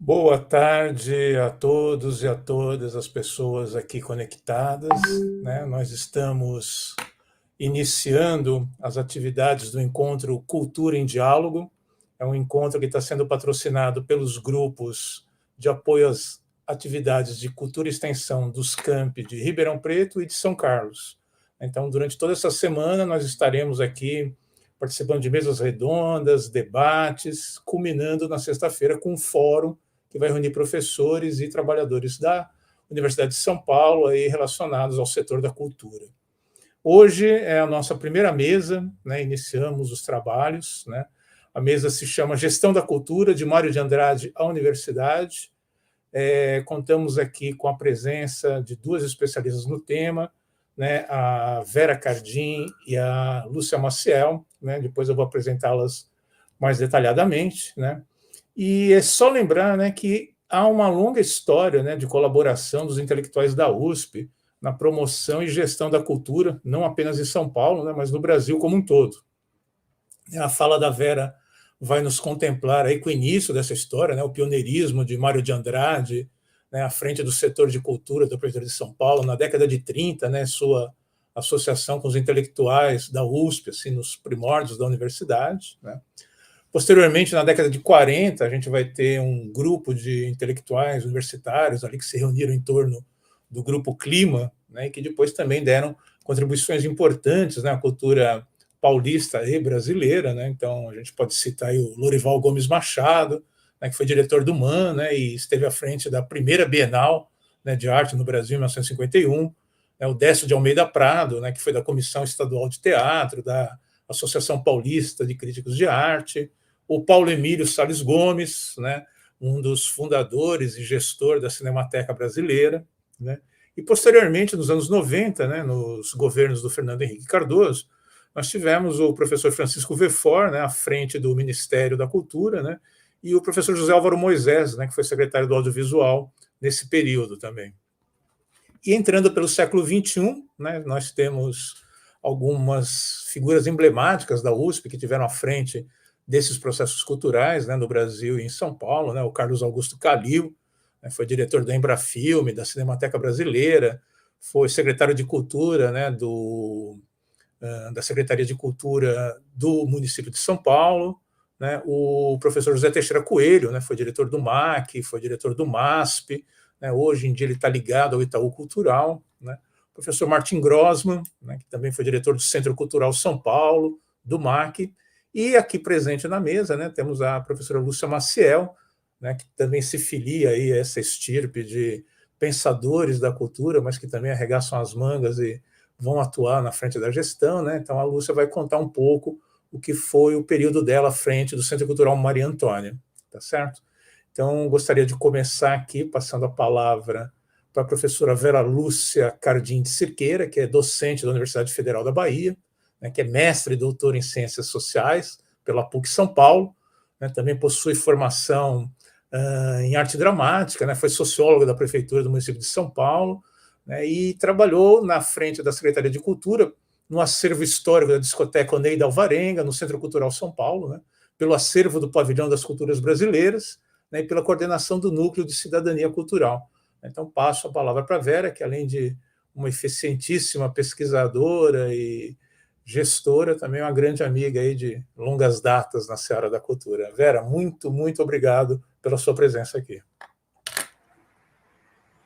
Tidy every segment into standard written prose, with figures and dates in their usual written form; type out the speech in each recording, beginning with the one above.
Boa tarde a todos e a todas as pessoas aqui conectadas, né? Nós estamos iniciando as atividades do encontro Cultura em Diálogo. É um encontro que está sendo patrocinado pelos grupos de apoio às atividades de cultura e extensão dos campi de Ribeirão Preto e de São Carlos. Então, durante toda essa semana, nós estaremos aqui participando de mesas redondas, debates, culminando na sexta-feira com um fórum que vai reunir professores e trabalhadores da Universidade de São Paulo aí relacionados ao setor da cultura. Hoje é a nossa primeira mesa, né, iniciamos os trabalhos. Né, a mesa se chama Gestão da Cultura, de Mário de Andrade à Universidade. Contamos aqui com a presença de duas especialistas no tema, né, a Vera Cardim e a Lúcia Maciel. Né, depois eu vou apresentá-las mais detalhadamente. Né, e é só lembrar, né, que há uma longa história, né, de colaboração dos intelectuais da USP na promoção e gestão da cultura, não apenas em São Paulo, né, mas no Brasil como um todo. A fala da Vera vai nos contemplar aí com o início dessa história, né, o pioneirismo de Mário de Andrade, né, à frente do setor de cultura da Prefeitura de São Paulo, na década de 30, né, sua associação com os intelectuais da USP, assim, nos primórdios da universidade. Né. Posteriormente, na década de 40, a gente vai ter um grupo de intelectuais universitários ali que se reuniram em torno do grupo Clima, né, e que depois também deram contribuições importantes, né, à cultura paulista e brasileira. Né. Então, a gente pode citar aí o Lorival Gomes Machado, né, que foi diretor do MAN, né, e esteve à frente da primeira Bienal, né, de Arte no Brasil, em 1951, né, o Décio de Almeida Prado, né, que foi da Comissão Estadual de Teatro, da Associação Paulista de Críticos de Arte, o Paulo Emílio Salles Gomes, né, um dos fundadores e gestor da Cinemateca Brasileira. Né, e, posteriormente, nos anos 90, né, nos governos do Fernando Henrique Cardoso, nós tivemos o professor Francisco Vefor, né, à frente do Ministério da Cultura, né, e o professor José Álvaro Moisés, né, que foi secretário do Audiovisual nesse período também. E entrando pelo século XXI, né, nós temos algumas figuras emblemáticas da USP que tiveram à frente desses processos culturais, né, no Brasil e em São Paulo. Né, o Carlos Augusto Calil, né, foi diretor da Embrafilme, da Cinemateca Brasileira, foi secretário de Cultura, né, da Secretaria de Cultura do município de São Paulo. Né, o professor José Teixeira Coelho, né, foi diretor do MAC, foi diretor do MASP. Né, hoje em dia ele está ligado ao Itaú Cultural. Né, o professor Martin Grossman, né, que também foi diretor do Centro Cultural São Paulo, do MAC. E aqui presente na mesa, né, temos a professora Lúcia Maciel, né, que também se filia aí a essa estirpe de pensadores da cultura, mas que também arregaçam as mangas e vão atuar na frente da gestão. Né? Então, a Lúcia vai contar um pouco o que foi o período dela à frente do Centro Cultural Maria Antônia, tá certo? Então, gostaria de começar aqui passando a palavra para a professora Vera Lúcia Cardim de Cerqueira, que é docente da Universidade Federal da Bahia, né, que é mestre e doutora em Ciências Sociais pela PUC São Paulo, né, também possui formação em arte dramática, né, foi socióloga da Prefeitura do município de São Paulo, né, e trabalhou na frente da Secretaria de Cultura, no acervo histórico da discoteca Oneida Alvarenga, no Centro Cultural São Paulo, né, pelo acervo do Pavilhão das Culturas Brasileiras, né, e pela coordenação do Núcleo de Cidadania Cultural. Então, passo a palavra para a Vera, que além de uma eficientíssima pesquisadora e gestora, também é uma grande amiga aí de longas datas na seara da cultura. Vera, muito, muito obrigado pela sua presença aqui.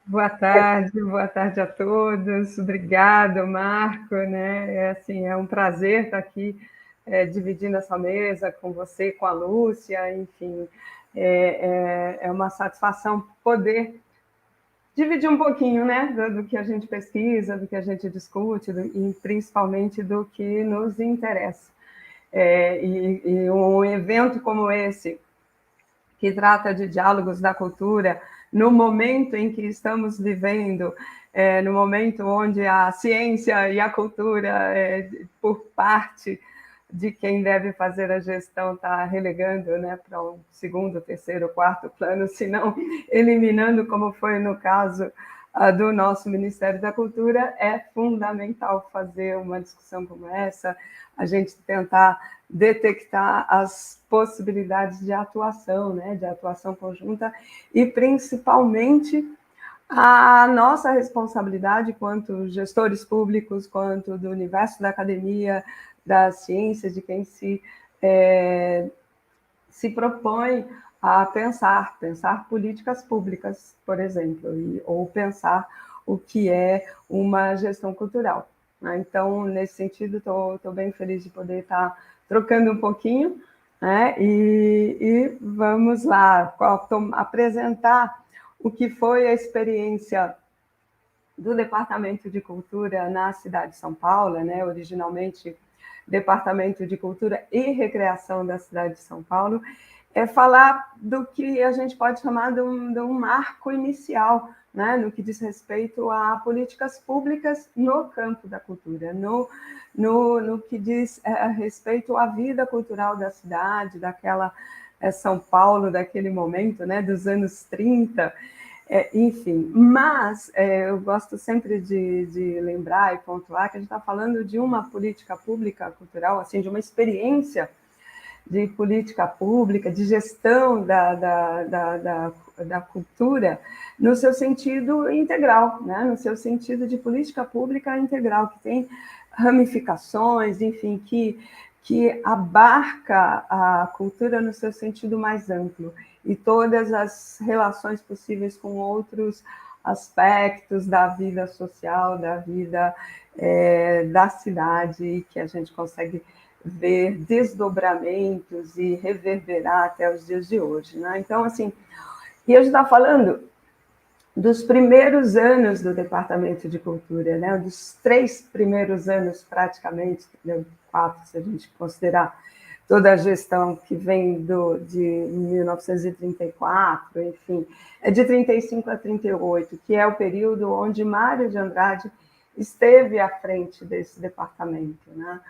Boa tarde a todos. Obrigada, Marco. Né? É um prazer estar aqui dividindo essa mesa com você, com a Lúcia. Enfim, é uma satisfação poder dividir um pouquinho, né, do que a gente pesquisa, do que a gente discute, e principalmente do que nos interessa. E um evento como esse, que trata de diálogos da cultura, no momento em que estamos vivendo, no momento onde a ciência e a cultura, por parte de quem deve fazer a gestão, está relegando, né, para um segundo, terceiro, quarto plano, se não eliminando, como foi no caso do nosso Ministério da Cultura, é fundamental fazer uma discussão como essa, a gente tentar detectar as possibilidades de atuação, né, de atuação conjunta, e principalmente a nossa responsabilidade quanto gestores públicos, quanto do universo da academia, das ciências, de quem se propõe a pensar políticas públicas, por exemplo, ou pensar o que é uma gestão cultural. Né? Então, nesse sentido, estou bem feliz de poder estar trocando um pouquinho, né? E vamos lá apresentar o que foi a experiência do Departamento de Cultura na cidade de São Paulo, né? Originalmente Departamento de Cultura e Recreação da cidade de São Paulo, é falar do que a gente pode chamar de um marco inicial, né, no que diz respeito a políticas públicas no campo da cultura, no que diz respeito à vida cultural da cidade, daquela São Paulo, daquele momento, né, dos anos 30, enfim. Mas eu gosto sempre de lembrar e pontuar que a gente está falando de uma política pública cultural, assim, de uma experiência de política pública, de gestão da cultura, no seu sentido integral, né? No seu sentido de política pública integral, que tem ramificações, enfim, que abarca a cultura no seu sentido mais amplo, e todas as relações possíveis com outros aspectos da vida social, da vida da cidade, que a gente consegue ver desdobramentos e reverberar até os dias de hoje. Né? Então, assim, e a gente está falando dos primeiros anos do Departamento de Cultura, né? Dos 3 primeiros anos, praticamente, 4, se a gente considerar toda a gestão que vem de 1934, enfim, é de 35 a 38, que é o período onde Mário de Andrade esteve à frente desse departamento, né?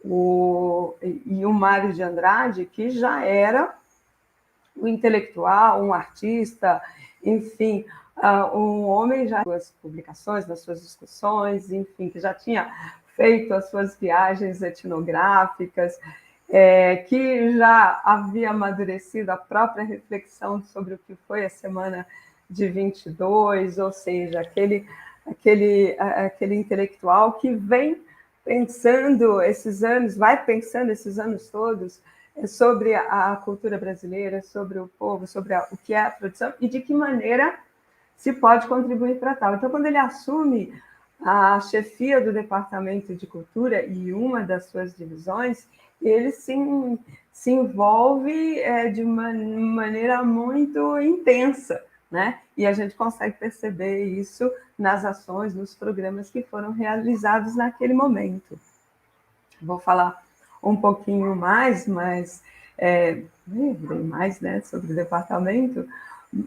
E o Mário de Andrade, que já era um intelectual, um artista, enfim, um homem já nas suas publicações, nas suas discussões, enfim, que já tinha feito as suas viagens etnográficas, que já havia amadurecido a própria reflexão sobre o que foi a Semana de 22, ou seja, aquele intelectual que vem pensando esses anos, vai pensando esses anos todos sobre a cultura brasileira, sobre o povo, sobre o que é a produção e de que maneira se pode contribuir para tal. Então, quando ele assume a chefia do Departamento de Cultura e uma das suas divisões, ele se envolve de uma maneira muito intensa, né? E a gente consegue perceber isso nas ações, nos programas que foram realizados naquele momento. Vou falar um pouquinho mais, mas bem mais, né, sobre o departamento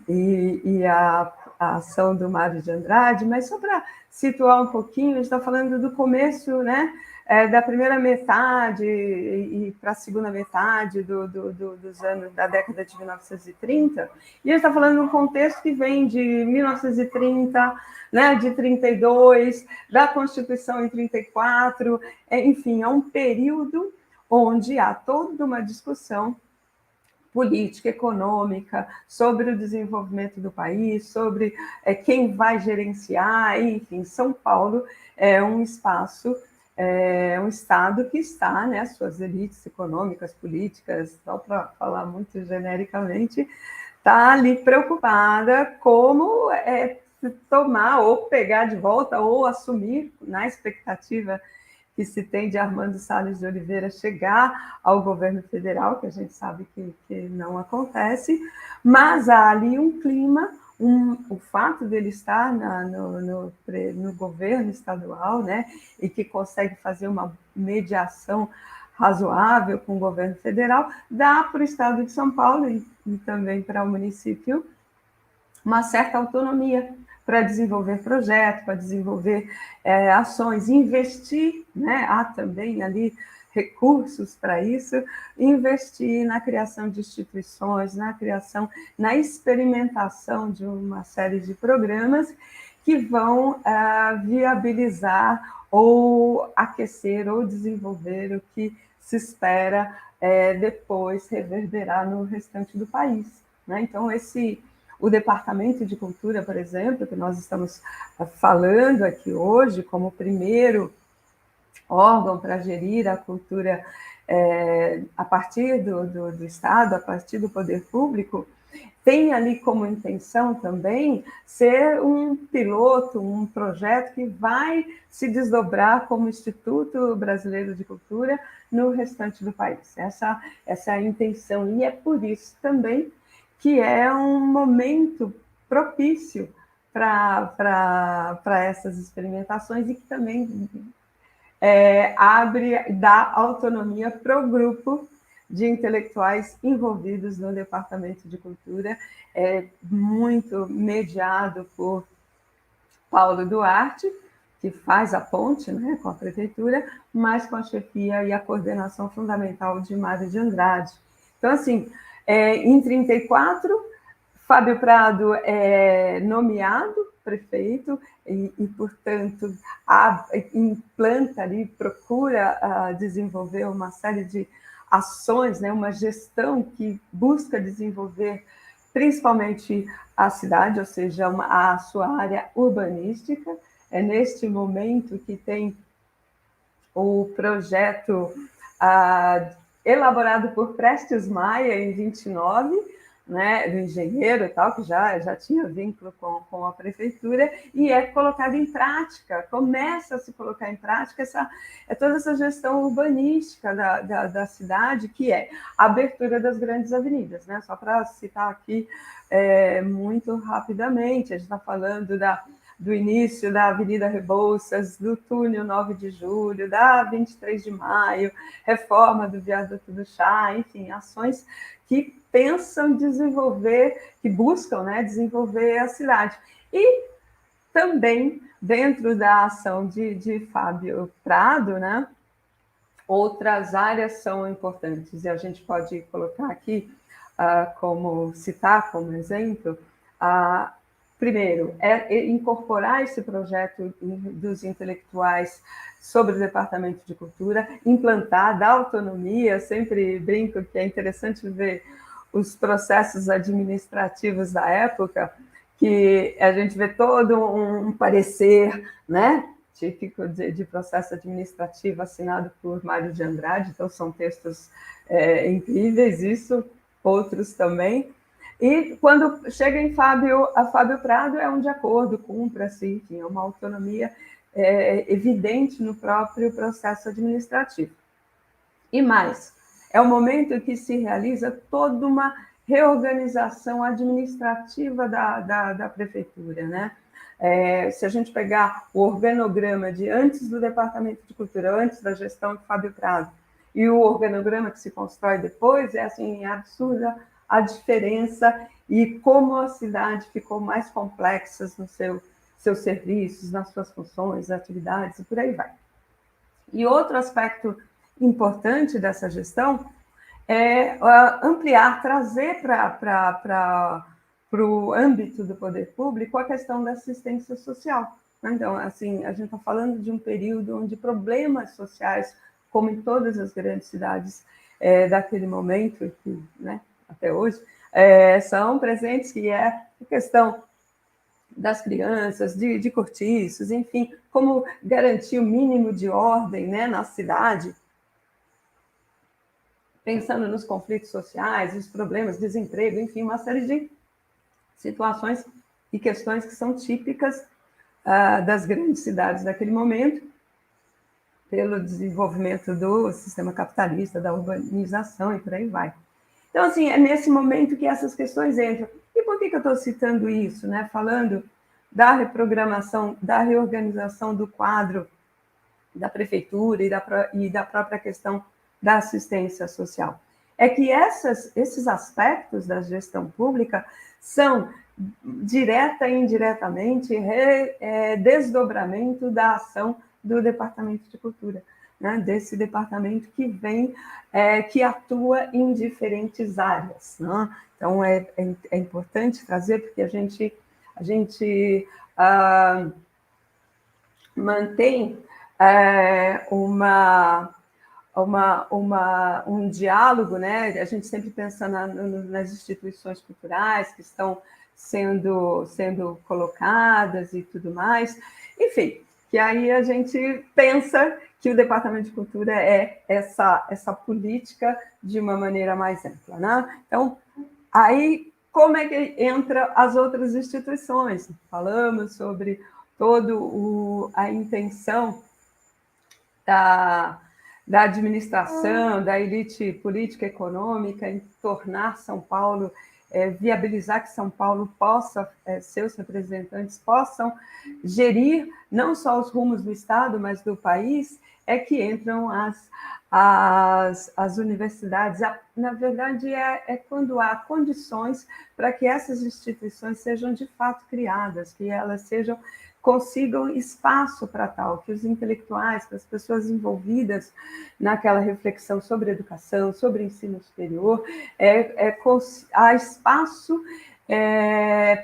e a ação do Mário de Andrade, mas só para situar um pouquinho, a gente está falando do começo, né, da primeira metade e para a segunda metade dos anos da década de 1930, e a gente está falando de um contexto que vem de 1930, né, de 32, da Constituição em 34, enfim, é um período onde há toda uma discussão política, econômica, sobre o desenvolvimento do país, sobre quem vai gerenciar, enfim, São Paulo é um espaço, um estado que está, né, suas elites econômicas, políticas, só para falar muito genericamente, está ali preocupada como tomar ou pegar de volta ou assumir, na expectativa que se tem de Armando Salles de Oliveira chegar ao governo federal, que a gente sabe que não acontece, mas há ali um clima, o fato dele estar no governo estadual, né, e que consegue fazer uma mediação razoável com o governo federal, dá para o estado de São Paulo e também para o município uma certa autonomia para desenvolver projetos, para desenvolver ações, investir, né? Há também ali recursos para isso, investir na criação de instituições, na experimentação de uma série de programas que vão viabilizar ou aquecer ou desenvolver o que se espera depois reverberar no restante do país, né? Então, o Departamento de Cultura, por exemplo, que nós estamos falando aqui hoje como primeiro órgão para gerir a cultura a partir do Estado, a partir do poder público, tem ali como intenção também ser um piloto, um projeto que vai se desdobrar como Instituto Brasileiro de Cultura no restante do país. Essa é a intenção, e é por isso também que é um momento propício para essas experimentações e que também abre, dá autonomia para o grupo de intelectuais envolvidos no Departamento de Cultura, muito mediado por Paulo Duarte, que faz a ponte, né, com a prefeitura, mas com a chefia e a coordenação fundamental de Mário de Andrade. Então, assim, em 34, Fábio Prado é nomeado prefeito e portanto, implanta ali, procura desenvolver uma série de ações, né, uma gestão que busca desenvolver principalmente a cidade, ou seja, a sua área urbanística. É neste momento que tem o projeto elaborado por Prestes Maia em 29, né, do engenheiro e tal, que já tinha vínculo com a prefeitura, e é colocado em prática, começa a se colocar em prática toda essa gestão urbanística da cidade, que é a abertura das grandes avenidas, né? Só para citar aqui muito rapidamente, a gente está falando do início da Avenida Rebouças, do túnel 9 de julho, da 23 de maio, reforma do viaduto do Chá, enfim, ações que pensam desenvolver, que buscam, né, desenvolver a cidade. E também, dentro da ação de Fábio Prado, né, outras áreas são importantes, e a gente pode colocar aqui, citar como exemplo, primeiro, incorporar esse projeto dos intelectuais sobre o Departamento de Cultura, implantar, dar autonomia. Sempre brinco que é interessante ver os processos administrativos da época, que a gente vê todo um parecer, né, típico de processo administrativo assinado por Mário de Andrade, então são textos incríveis, isso, outros também. E quando chega em Fábio Prado, é um de acordo, cumpra-se, enfim, é uma autonomia evidente no próprio processo administrativo. E mais, é o momento em que se realiza toda uma reorganização administrativa da prefeitura, né? Se a gente pegar o organograma de antes do Departamento de Cultura, antes da gestão de Fábio Prado, e o organograma que se constrói depois, assim, é absurda a diferença e como a cidade ficou mais complexa nos seus serviços, nas suas funções, atividades, e por aí vai. E outro aspecto importante dessa gestão é ampliar, trazer para o âmbito do poder público a questão da assistência social. Então, assim, a gente está falando de um período onde problemas sociais, como em todas as grandes cidades daquele momento, que, né, até hoje, são presentes, que é a questão das crianças, de cortiços, enfim, como garantir o mínimo de ordem, né, na cidade, pensando nos conflitos sociais, os problemas, desemprego, enfim, uma série de situações e questões que são típicas das grandes cidades daquele momento, pelo desenvolvimento do sistema capitalista, da urbanização e por aí vai. Então, assim, é nesse momento que essas questões entram. E por que eu estou citando isso, né? Falando da reprogramação, da reorganização do quadro da prefeitura e da própria questão da assistência social. É que esses aspectos da gestão pública são, direta e indiretamente, desdobramento da ação do Departamento de Cultura, né? Desse departamento que vem, que atua em diferentes áreas, né? Então, é importante trazer, porque a gente mantém um diálogo, né? A gente sempre pensa nas instituições culturais que estão sendo colocadas e tudo mais. Enfim, que aí a gente pensa que o Departamento de Cultura é essa política de uma maneira mais ampla, né? Então, aí, como é que entra as outras instituições? Falamos sobre toda a intenção da administração, da elite política e econômica em tornar São Paulo, viabilizar que São Paulo possa, seus representantes possam gerir não só os rumos do Estado, mas do país, é que entram as universidades. Na verdade, é quando há condições para que essas instituições sejam de fato criadas, que elas consigam espaço para tal, que os intelectuais, que as pessoas envolvidas naquela reflexão sobre educação, sobre ensino superior, há espaço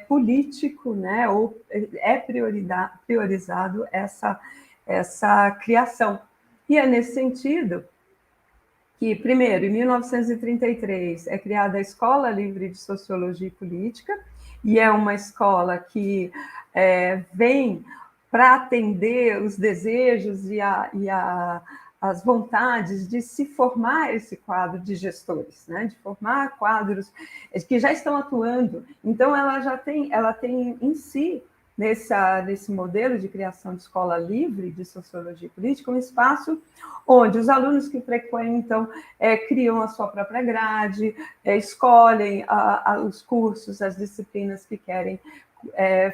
político, né, ou priorizado essa criação. E é nesse sentido que, primeiro, em 1933, é criada a Escola Livre de Sociologia e Política, e é uma escola que vem para atender os desejos e as vontades de se formar esse quadro de gestores, né? De formar quadros que já estão atuando. Então, ela tem em si, nesse modelo de criação de escola livre de sociologia e política, um espaço onde os alunos que frequentam criam a sua própria grade, escolhem os cursos, as disciplinas que querem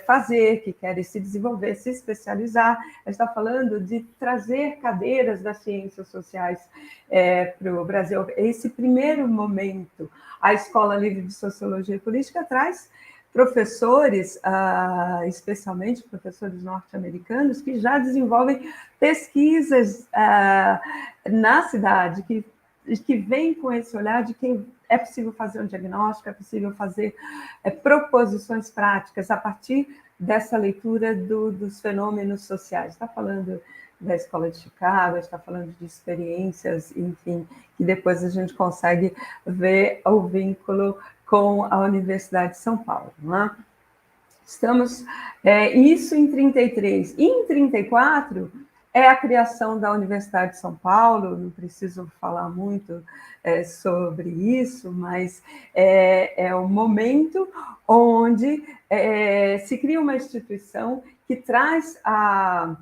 fazer, que querem se desenvolver, se especializar. A gente está falando de trazer cadeiras das ciências sociais para o Brasil. Esse primeiro momento, a Escola Livre de Sociologia e Política traz professores, especialmente professores norte-americanos, que já desenvolvem pesquisas na cidade, que vêm com esse olhar de que é possível fazer um diagnóstico, é possível fazer proposições práticas a partir dessa leitura dos fenômenos sociais. Está falando da Escola de Chicago, está falando de experiências, enfim, que depois a gente consegue ver o vínculo com a Universidade de São Paulo. Não é? Estamos, isso em 33. E em 34 é a criação da Universidade de São Paulo, não preciso falar muito sobre isso, mas é o momento onde se cria uma instituição que traz a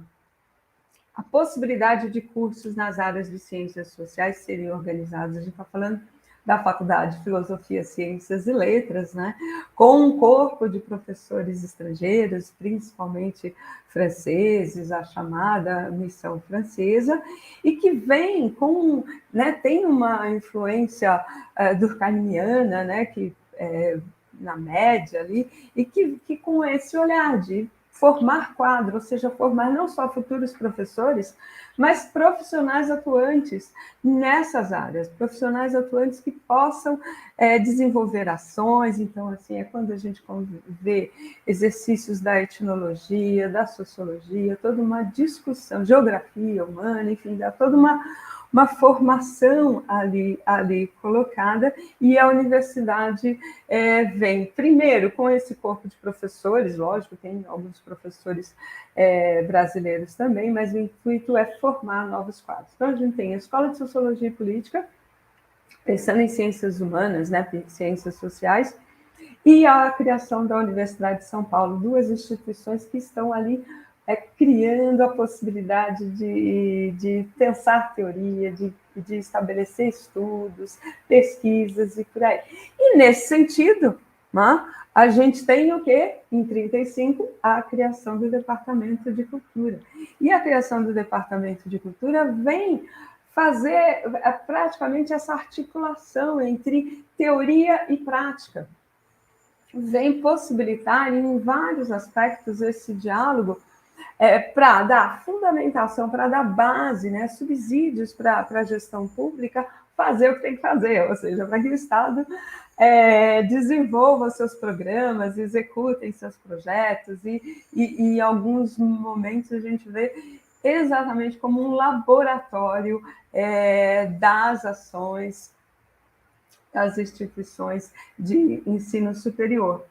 possibilidade de cursos nas áreas de ciências sociais serem organizados. A gente está falando da Faculdade de Filosofia, Ciências e Letras, né? Com um corpo de professores estrangeiros, principalmente franceses, a chamada Missão Francesa, e que vem com, né, tem uma influência durkheimiana, né, que na média ali, e que com esse olhar de formar quadro, ou seja, formar não só futuros professores, mas profissionais atuantes nessas áreas, profissionais atuantes que possam desenvolver ações. Então, assim, é quando a gente vê exercícios da etnologia, da sociologia, toda uma discussão, geografia humana, enfim, dá toda uma formação ali colocada, e a universidade vem, primeiro, com esse corpo de professores, lógico, tem alguns professores brasileiros também, mas o intuito é formar novos quadros. Então, a gente tem a Escola de Sociologia e Política, pensando em ciências humanas, né, ciências sociais, e a criação da Universidade de São Paulo, duas instituições que estão ali criando a possibilidade de pensar teoria, de estabelecer estudos, pesquisas e por aí. E, nesse sentido, né, a gente tem o quê? Em 35, a criação do Departamento de Cultura. E a criação do Departamento de Cultura vem fazer praticamente essa articulação entre teoria e prática. Vem possibilitar, em vários aspectos, esse diálogo para dar fundamentação, para dar base, né, subsídios para a gestão pública fazer o que tem que fazer, ou seja, para que o Estado desenvolva seus programas, executem seus projetos, e em alguns momentos a gente vê exatamente como um laboratório das ações das instituições de ensino superior.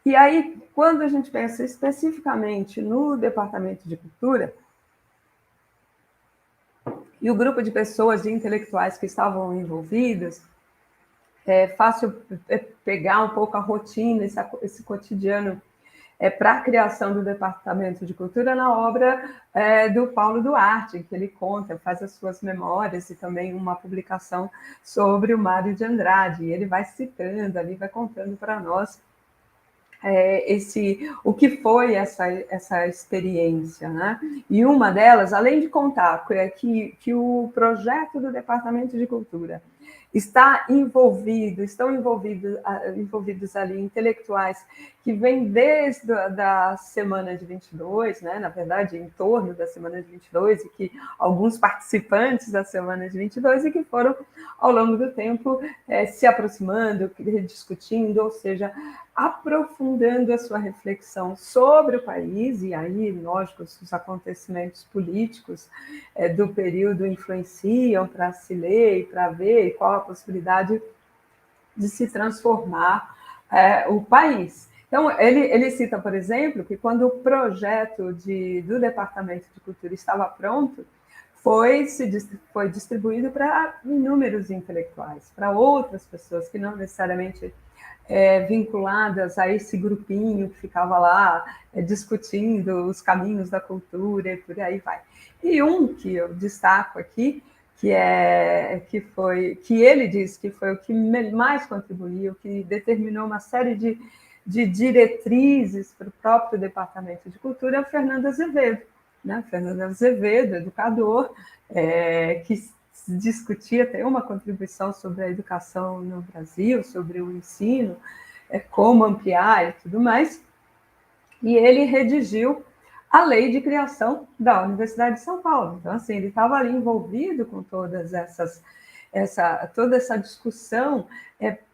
E aí, quando a gente pensa especificamente no Departamento de Cultura, e o grupo de pessoas, de intelectuais que estavam envolvidos, é fácil pegar um pouco a rotina, esse cotidiano, para a criação do Departamento de Cultura na obra do Paulo Duarte, que ele conta, faz as suas memórias e também uma publicação sobre o Mário de Andrade. E ele vai citando ali, vai contando para nós o que foi essa experiência, né? E uma delas, além de contar que o projeto do Departamento de Cultura estão envolvidos ali intelectuais que vêm desde da semana de 22, né? Na verdade, em torno da semana de 22, e que alguns participantes da semana de 22 e que foram, ao longo do tempo, se aproximando, discutindo, ou seja, aprofundando a sua reflexão sobre o país, e aí, lógico, os acontecimentos políticos do período influenciam para se ler e para ver qual a possibilidade de se transformar o país. Então, ele cita, por exemplo, que quando o projeto do Departamento de Cultura estava pronto, foi distribuído para inúmeros intelectuais, para outras pessoas que não necessariamente vinculadas a esse grupinho que ficava lá discutindo os caminhos da cultura e por aí vai. E um que eu destaco aqui, que ele diz que foi o que mais contribuiu, que determinou uma série de diretrizes para o próprio Departamento de Cultura, é o Fernando Azevedo, né? Fernando Azevedo, educador, que discutia, tem uma contribuição sobre a educação no Brasil, sobre o ensino, como ampliar e tudo mais, e ele redigiu a lei de criação da Universidade de São Paulo. Então, assim, ele estava ali envolvido com toda essa discussão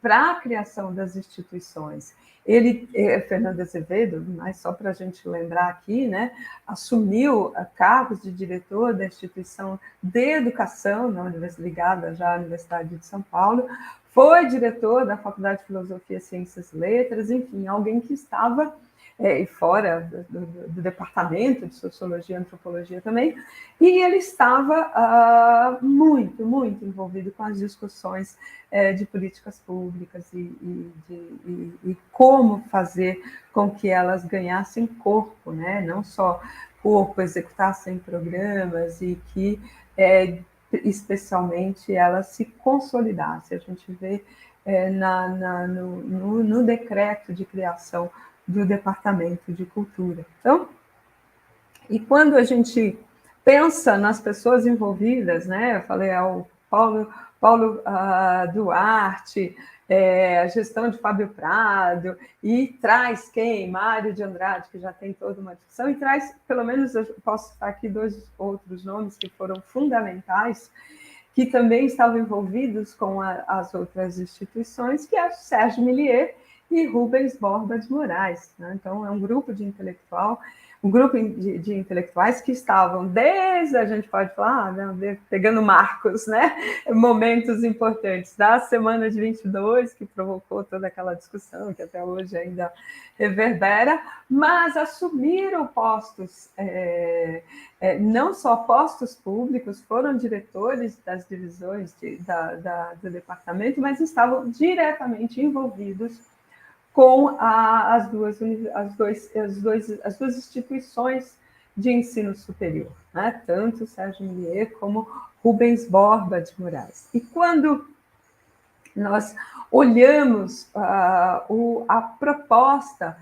para a criação das instituições. Ele, Fernando Azevedo, mas só para a gente lembrar aqui, né, assumiu cargos de diretor da instituição de educação ligada já à Universidade de São Paulo, foi diretor da Faculdade de Filosofia, Ciências e Letras, enfim, alguém que estava e fora do departamento de Sociologia e Antropologia também, e ele estava muito envolvido com as discussões de políticas públicas e como fazer com que elas ganhassem corpo, né? Não só corpo, executassem programas e que, especialmente, elas se consolidassem. A gente vê no decreto de criação do Departamento de Cultura. Então, e quando a gente pensa nas pessoas envolvidas, né? Eu falei ao Paulo Duarte, a gestão de Fábio Prado, e traz quem? Mário de Andrade, que já tem toda uma discussão, e traz, pelo menos, eu posso citar aqui 2 outros nomes que foram fundamentais, que também estavam envolvidos com as outras instituições, que é o Sérgio Milliet e Rubens Borba de Moraes, né? Então, é um grupo de intelectuais que estavam desde, a gente pode falar, pegando marcos, né? Momentos importantes da semana de 22, que provocou toda aquela discussão, que até hoje ainda reverbera, mas assumiram postos, não só postos públicos, foram diretores das divisões do departamento, mas estavam diretamente envolvidos com as duas instituições de ensino superior, né? Tanto Sérgio Milliet como Rubens Borba de Moraes. E quando nós olhamos a proposta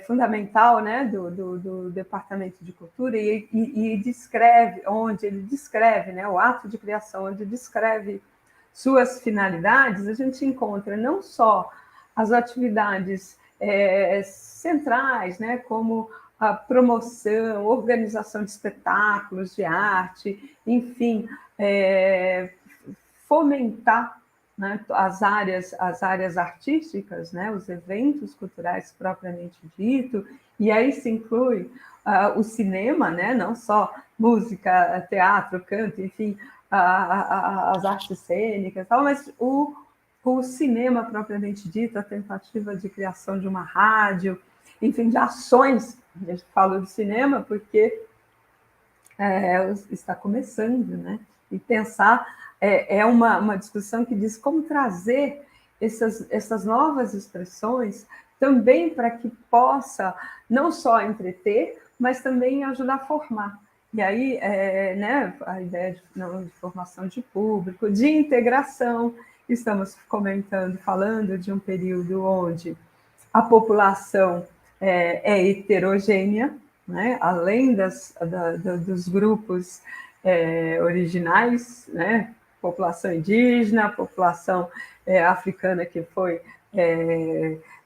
fundamental, né, do Departamento de Cultura e descreve, onde ele descreve, né, o ato de criação, onde descreve suas finalidades, a gente encontra não só as atividades centrais, né, como a promoção, organização de espetáculos, de arte, enfim, fomentar, né, as áreas artísticas, né, os eventos culturais propriamente dito, e aí se inclui o cinema, né, não só música, teatro, canto, enfim, as artes cênicas, tal, mas o cinema propriamente dito, a tentativa de criação de uma rádio, enfim, de ações. A gente fala de cinema porque está começando, né? E pensar é uma discussão que diz como trazer essas novas expressões também para que possa não só entreter, mas também ajudar a formar. E aí, né, a ideia de formação de público, de integração, estamos falando de um período onde a população é heterogênea, né? Além dos grupos originais, né? População indígena, população africana que foi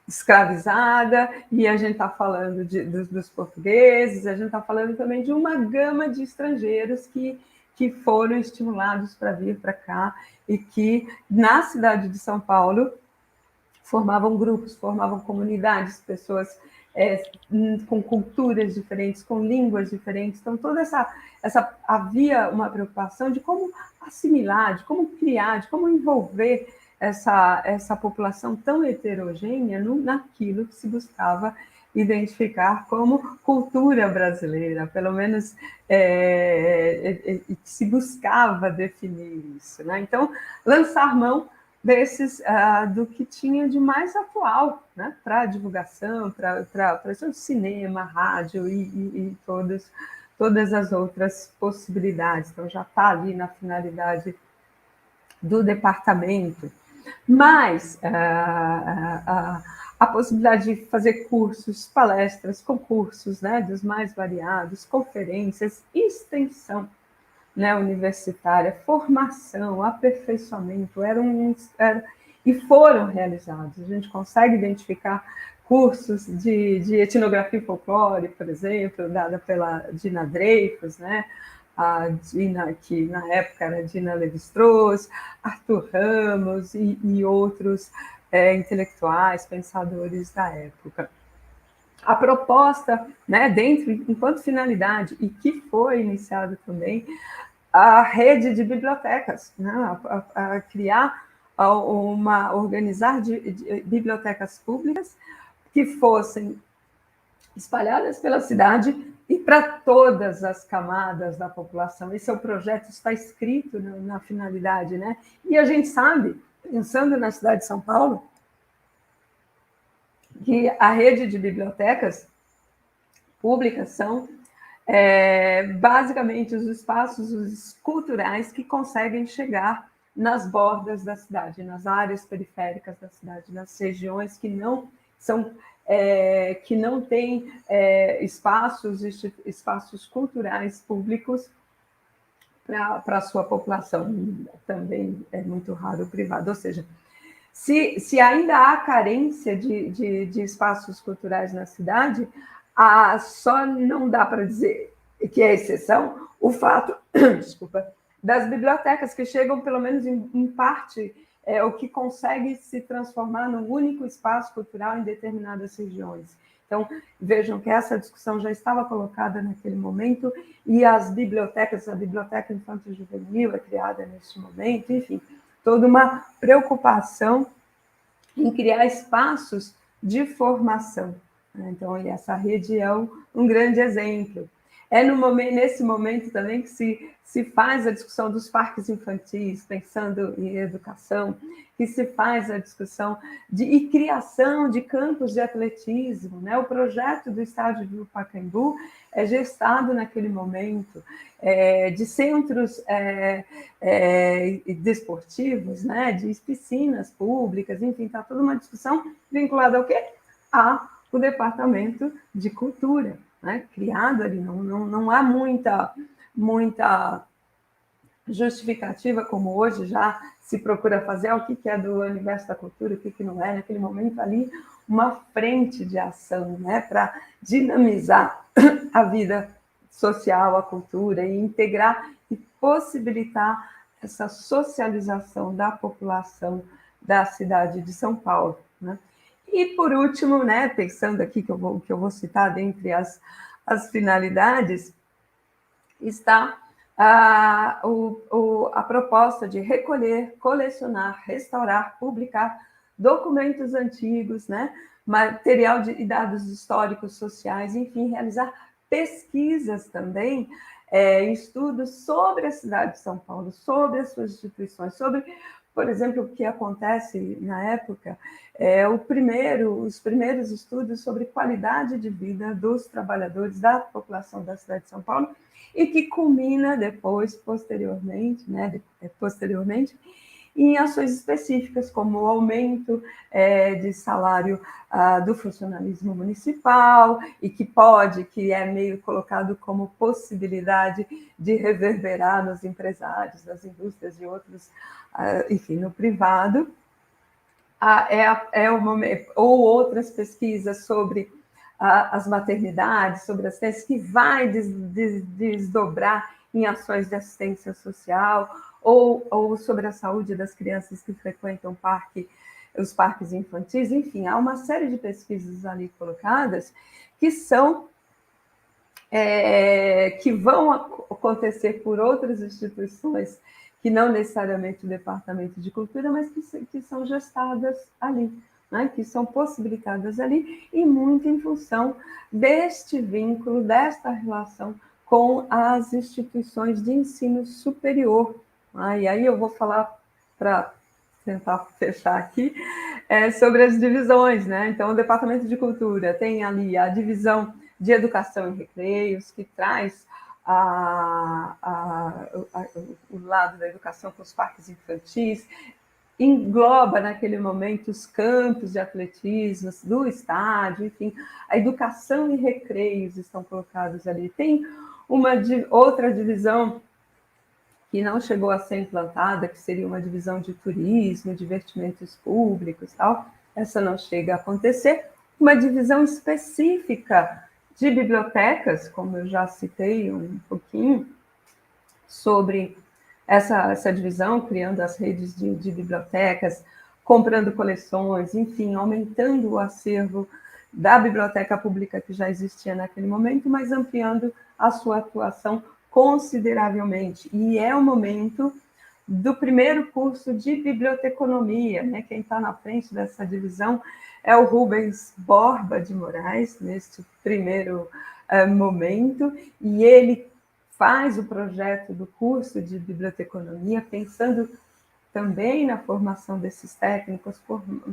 escravizada, e a gente está falando dos portugueses, a gente está falando também de uma gama de estrangeiros que foram estimulados para vir para cá e que, na cidade de São Paulo, formavam grupos, formavam comunidades, pessoas com culturas diferentes, com línguas diferentes. Então, havia uma preocupação de como assimilar, de como criar, de como envolver essa população tão heterogênea naquilo que se buscava identificar como cultura brasileira, pelo menos se buscava definir isso, né? Então, lançar mão do que tinha de mais atual, né? Para divulgação, para cinema, rádio e todas as outras possibilidades. Então, já está ali na finalidade do departamento. Mas a possibilidade de fazer cursos, palestras, concursos, né, dos mais variados, conferências, extensão, né, universitária, formação, aperfeiçoamento, e foram realizados. A gente consegue identificar cursos de etnografia e folclore, por exemplo, dada pela Dina Dreyfus, né? A Dina, que na época era Dina Levi-Strauss, Arthur Ramos e outros intelectuais, pensadores da época. A proposta, né, enquanto finalidade, e que foi iniciada também, a rede de bibliotecas, né, a criar organizar de bibliotecas públicas que fossem espalhadas pela cidade e para todas as camadas da população. Esse é o projeto, está escrito na finalidade, né? E a gente sabe, pensando na cidade de São Paulo, que a rede de bibliotecas públicas são basicamente os espaços culturais que conseguem chegar nas bordas da cidade, nas áreas periféricas da cidade, nas regiões que não têm espaços culturais públicos para a sua população. Também é muito raro o privado, ou seja, se ainda há carência de espaços culturais na cidade, só não dá para dizer que é exceção o fato, desculpa, das bibliotecas que chegam, pelo menos em parte, o que consegue se transformar num único espaço cultural em determinadas regiões. Então, vejam que essa discussão já estava colocada naquele momento, e a Biblioteca Infantil Juvenil é criada neste momento, enfim, toda uma preocupação em criar espaços de formação. Então, essa rede é um grande exemplo. Nesse momento também que se faz a discussão dos parques infantis, pensando em educação, que se faz a discussão e criação de campos de atletismo, né? O projeto do estádio do Pacaembu é gestado naquele momento, de centros desportivos, né? De piscinas públicas, enfim, está toda uma discussão vinculada ao quê? O Departamento de Cultura, né? Criado ali, não há muita justificativa, como hoje já se procura fazer, o que é do universo da cultura, o que não é, naquele momento ali, uma frente de ação, né, para dinamizar a vida social, a cultura, e integrar e possibilitar essa socialização da população da cidade de São Paulo, né? E, por último, né, pensando aqui que eu vou citar dentre as finalidades, está a proposta de recolher, colecionar, restaurar, publicar documentos antigos, né, material e dados históricos, sociais, enfim, realizar pesquisas também, estudos sobre a cidade de São Paulo, sobre as suas instituições, sobre, por exemplo, o que acontece na época, os primeiros estudos sobre qualidade de vida dos trabalhadores da população da cidade de São Paulo, e que culmina depois, posteriormente, em ações específicas, como o aumento de salário do funcionalismo municipal, e que é meio colocado como possibilidade de reverberar nos empresários, nas indústrias e outros, enfim, no privado. Ou outras pesquisas sobre as maternidades, sobre as crianças, que vai desdobrar em ações de assistência social, ou sobre a saúde das crianças que frequentam os parques infantis. Enfim, há uma série de pesquisas ali colocadas que vão acontecer por outras instituições, que não necessariamente o Departamento de Cultura, mas que são gestadas ali, né? Que são possibilitadas ali, e muito em função deste vínculo, desta relação com as instituições de ensino superior. E aí eu vou falar, para tentar fechar aqui, sobre as divisões, né? Então, o Departamento de Cultura tem ali a divisão de Educação e Recreios, que traz o lado da educação com os parques infantis, engloba naquele momento os campos de atletismo do estádio, enfim, a educação e recreios estão colocados ali. Tem outra divisão que não chegou a ser implantada, que seria uma divisão de turismo, divertimentos públicos, tal. Essa não chega a acontecer. Uma divisão específica de bibliotecas, como eu já citei um pouquinho, sobre essa divisão, criando as redes de bibliotecas, comprando coleções, enfim, aumentando o acervo da biblioteca pública que já existia naquele momento, mas ampliando a sua atuação consideravelmente. E é o momento do primeiro curso de biblioteconomia, né? Quem está na frente dessa divisão é o Rubens Borba de Moraes, neste primeiro momento, e ele faz o projeto do curso de biblioteconomia, pensando também na formação desses técnicos,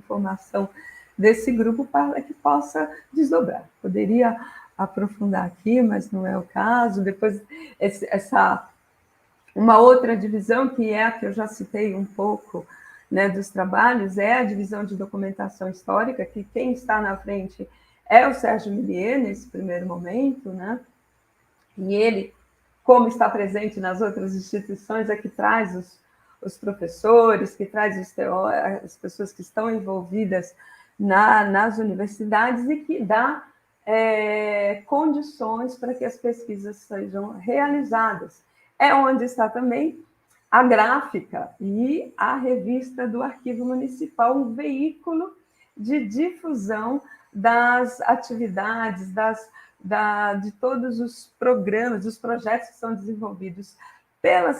formação desse grupo, para que possa desdobrar. Poderia aprofundar aqui, mas não é o caso. Depois, uma outra divisão, que é a que eu já citei um pouco, né, dos trabalhos, é a divisão de documentação histórica, que quem está na frente é o Sérgio Millier, nesse primeiro momento, né? E ele, como está presente nas outras instituições, é que traz os professores, que traz as pessoas que estão envolvidas nas universidades, e que dá condições para que as pesquisas sejam realizadas. É onde está também a gráfica e a revista do Arquivo Municipal, um veículo de difusão das atividades, de todos os programas, dos projetos que são desenvolvidos pela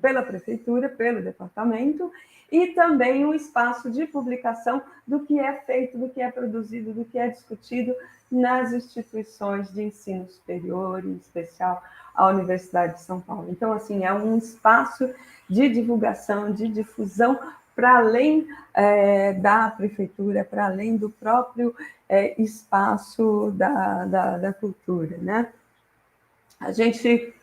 pela prefeitura, pelo departamento, e também um espaço de publicação do que é feito, do que é produzido, do que é discutido nas instituições de ensino superior, em especial a Universidade de São Paulo. Então, assim, é um espaço de divulgação, de difusão, para além da prefeitura, para além do próprio espaço da cultura, né? A gente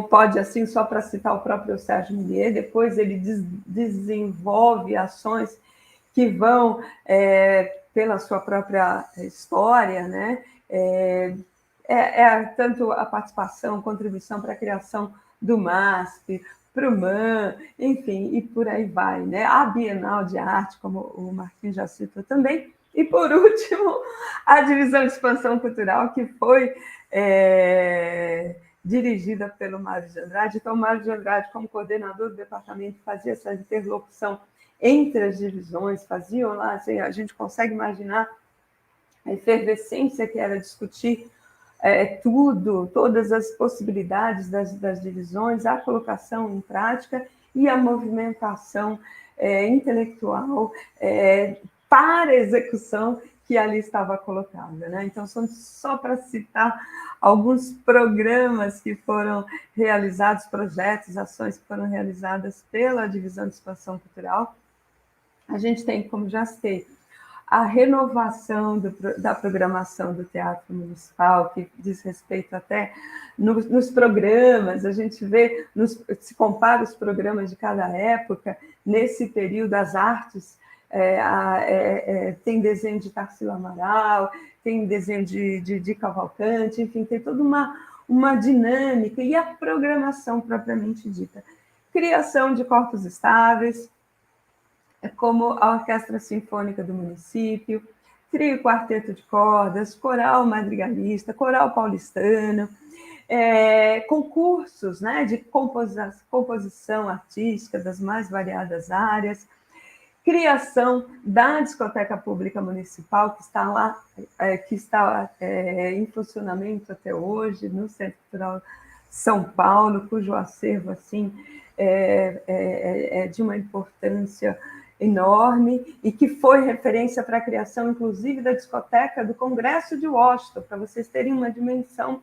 pode, assim, só para citar o próprio Sérgio Millier, depois ele desenvolve ações que vão, pela sua própria história, né? Tanto a participação, contribuição para a criação do MASP, para o MAN, enfim, e por aí vai, né? A Bienal de Arte, como o Marquinhos já citou também, e, por último, a Divisão de Expansão Cultural, que foi dirigida pelo Mário de Andrade. Então, o Mário de Andrade, como coordenador do departamento, fazia essa interlocução entre as divisões, faziam lá, assim, a gente consegue imaginar a efervescência que era discutir tudo, todas as possibilidades das divisões, a colocação em prática e a movimentação intelectual para a execução que ali estava colocada, né? Então, só para citar alguns programas que foram realizados, projetos, ações que foram realizadas pela Divisão de Expansão Cultural, a gente tem, como já citei, a renovação da programação do Teatro Municipal, que diz respeito até nos programas, a gente vê, se compara os programas de cada época, nesse período, as artes, tem desenho de Tarsila Amaral, tem desenho de Cavalcante, enfim, tem toda uma dinâmica, e a programação propriamente dita. Criação de corpos estáveis, como a Orquestra Sinfônica do município, trio e quarteto de cordas, coral madrigalista, coral paulistano, concursos, né, de composição artística das mais variadas áreas, criação da discoteca pública municipal, que está lá, que está em funcionamento até hoje, no Centro Cultural São Paulo, cujo acervo assim, é de uma importância enorme, e que foi referência para a criação, inclusive, da discoteca do Congresso de Washington, para vocês terem uma dimensão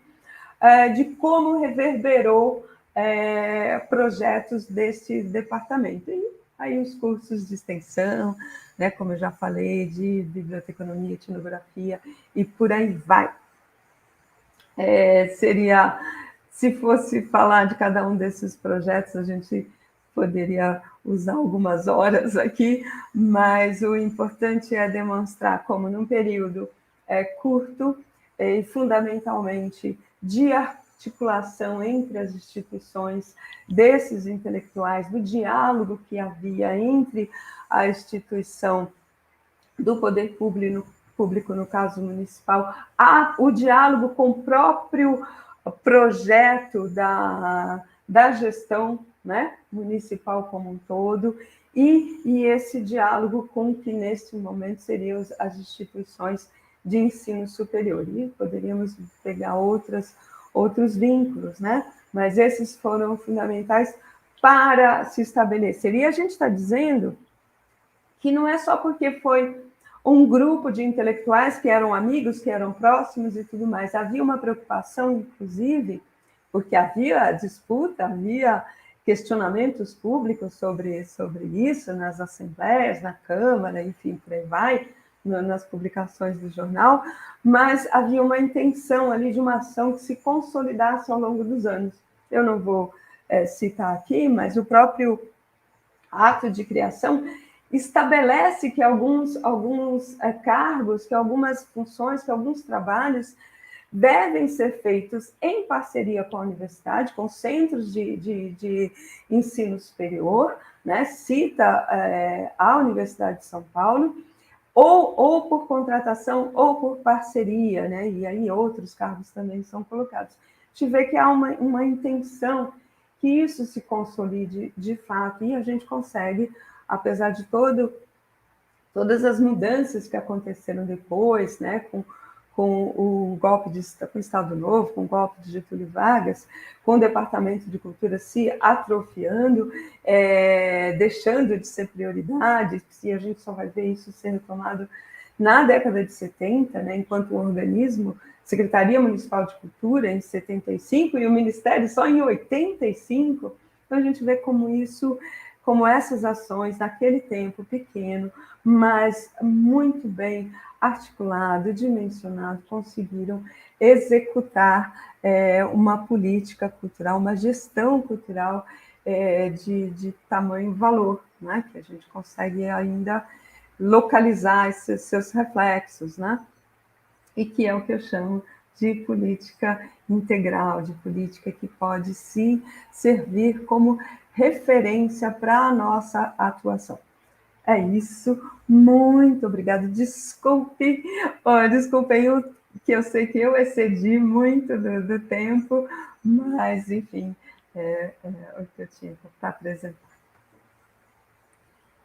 de como reverberou projetos desse departamento. E aí os cursos de extensão, né, como eu já falei, de biblioteconomia, etnografia, e por aí vai. Se fosse falar de cada um desses projetos, a gente poderia usar algumas horas aqui, mas o importante é demonstrar como, num período curto e fundamentalmente de articulação entre as instituições desses intelectuais, do diálogo que havia entre a instituição do poder público, no caso municipal, o diálogo com o próprio projeto da gestão, né, municipal como um todo, e esse diálogo com que, neste momento, seriam as instituições de ensino superior. E poderíamos pegar outros vínculos, né? Mas esses foram fundamentais para se estabelecer. E a gente está dizendo que não é só porque foi um grupo de intelectuais que eram amigos, que eram próximos e tudo mais. Havia uma preocupação, inclusive, porque havia disputa, havia questionamentos públicos sobre isso nas assembleias, na Câmara, enfim, por aí vai, nas publicações do jornal, mas havia uma intenção ali de uma ação que se consolidasse ao longo dos anos. Eu não vou citar aqui, mas o próprio ato de criação estabelece que alguns cargos, que algumas funções, que alguns trabalhos devem ser feitos em parceria com a universidade, com centros de ensino superior, né? Cita a Universidade de São Paulo, ou por contratação ou por parceria, né? E aí outros cargos também são colocados. A gente vê que há uma intenção que isso se consolide de fato, e a gente consegue, apesar de todas as mudanças que aconteceram depois, né, com o golpe com o Estado Novo, com o golpe de Getúlio Vargas, com o Departamento de Cultura se atrofiando, deixando de ser prioridade, e a gente só vai ver isso ser retomado na década de 70, né, enquanto um organismo, Secretaria Municipal de Cultura, em 75, e o Ministério só em 85. Então, a gente vê como essas ações, naquele tempo pequeno, mas muito bem articulado, dimensionado, conseguiram executar uma política cultural, uma gestão cultural de tamanho valor, né? Que a gente consegue ainda localizar esses seus reflexos, né? E que é o que eu chamo de política integral, de política que pode, sim, servir como referência para a nossa atuação. É isso, muito obrigada. Desculpe, desculpem que eu sei que eu excedi muito do tempo, mas, enfim, é o que eu tinha para apresentar.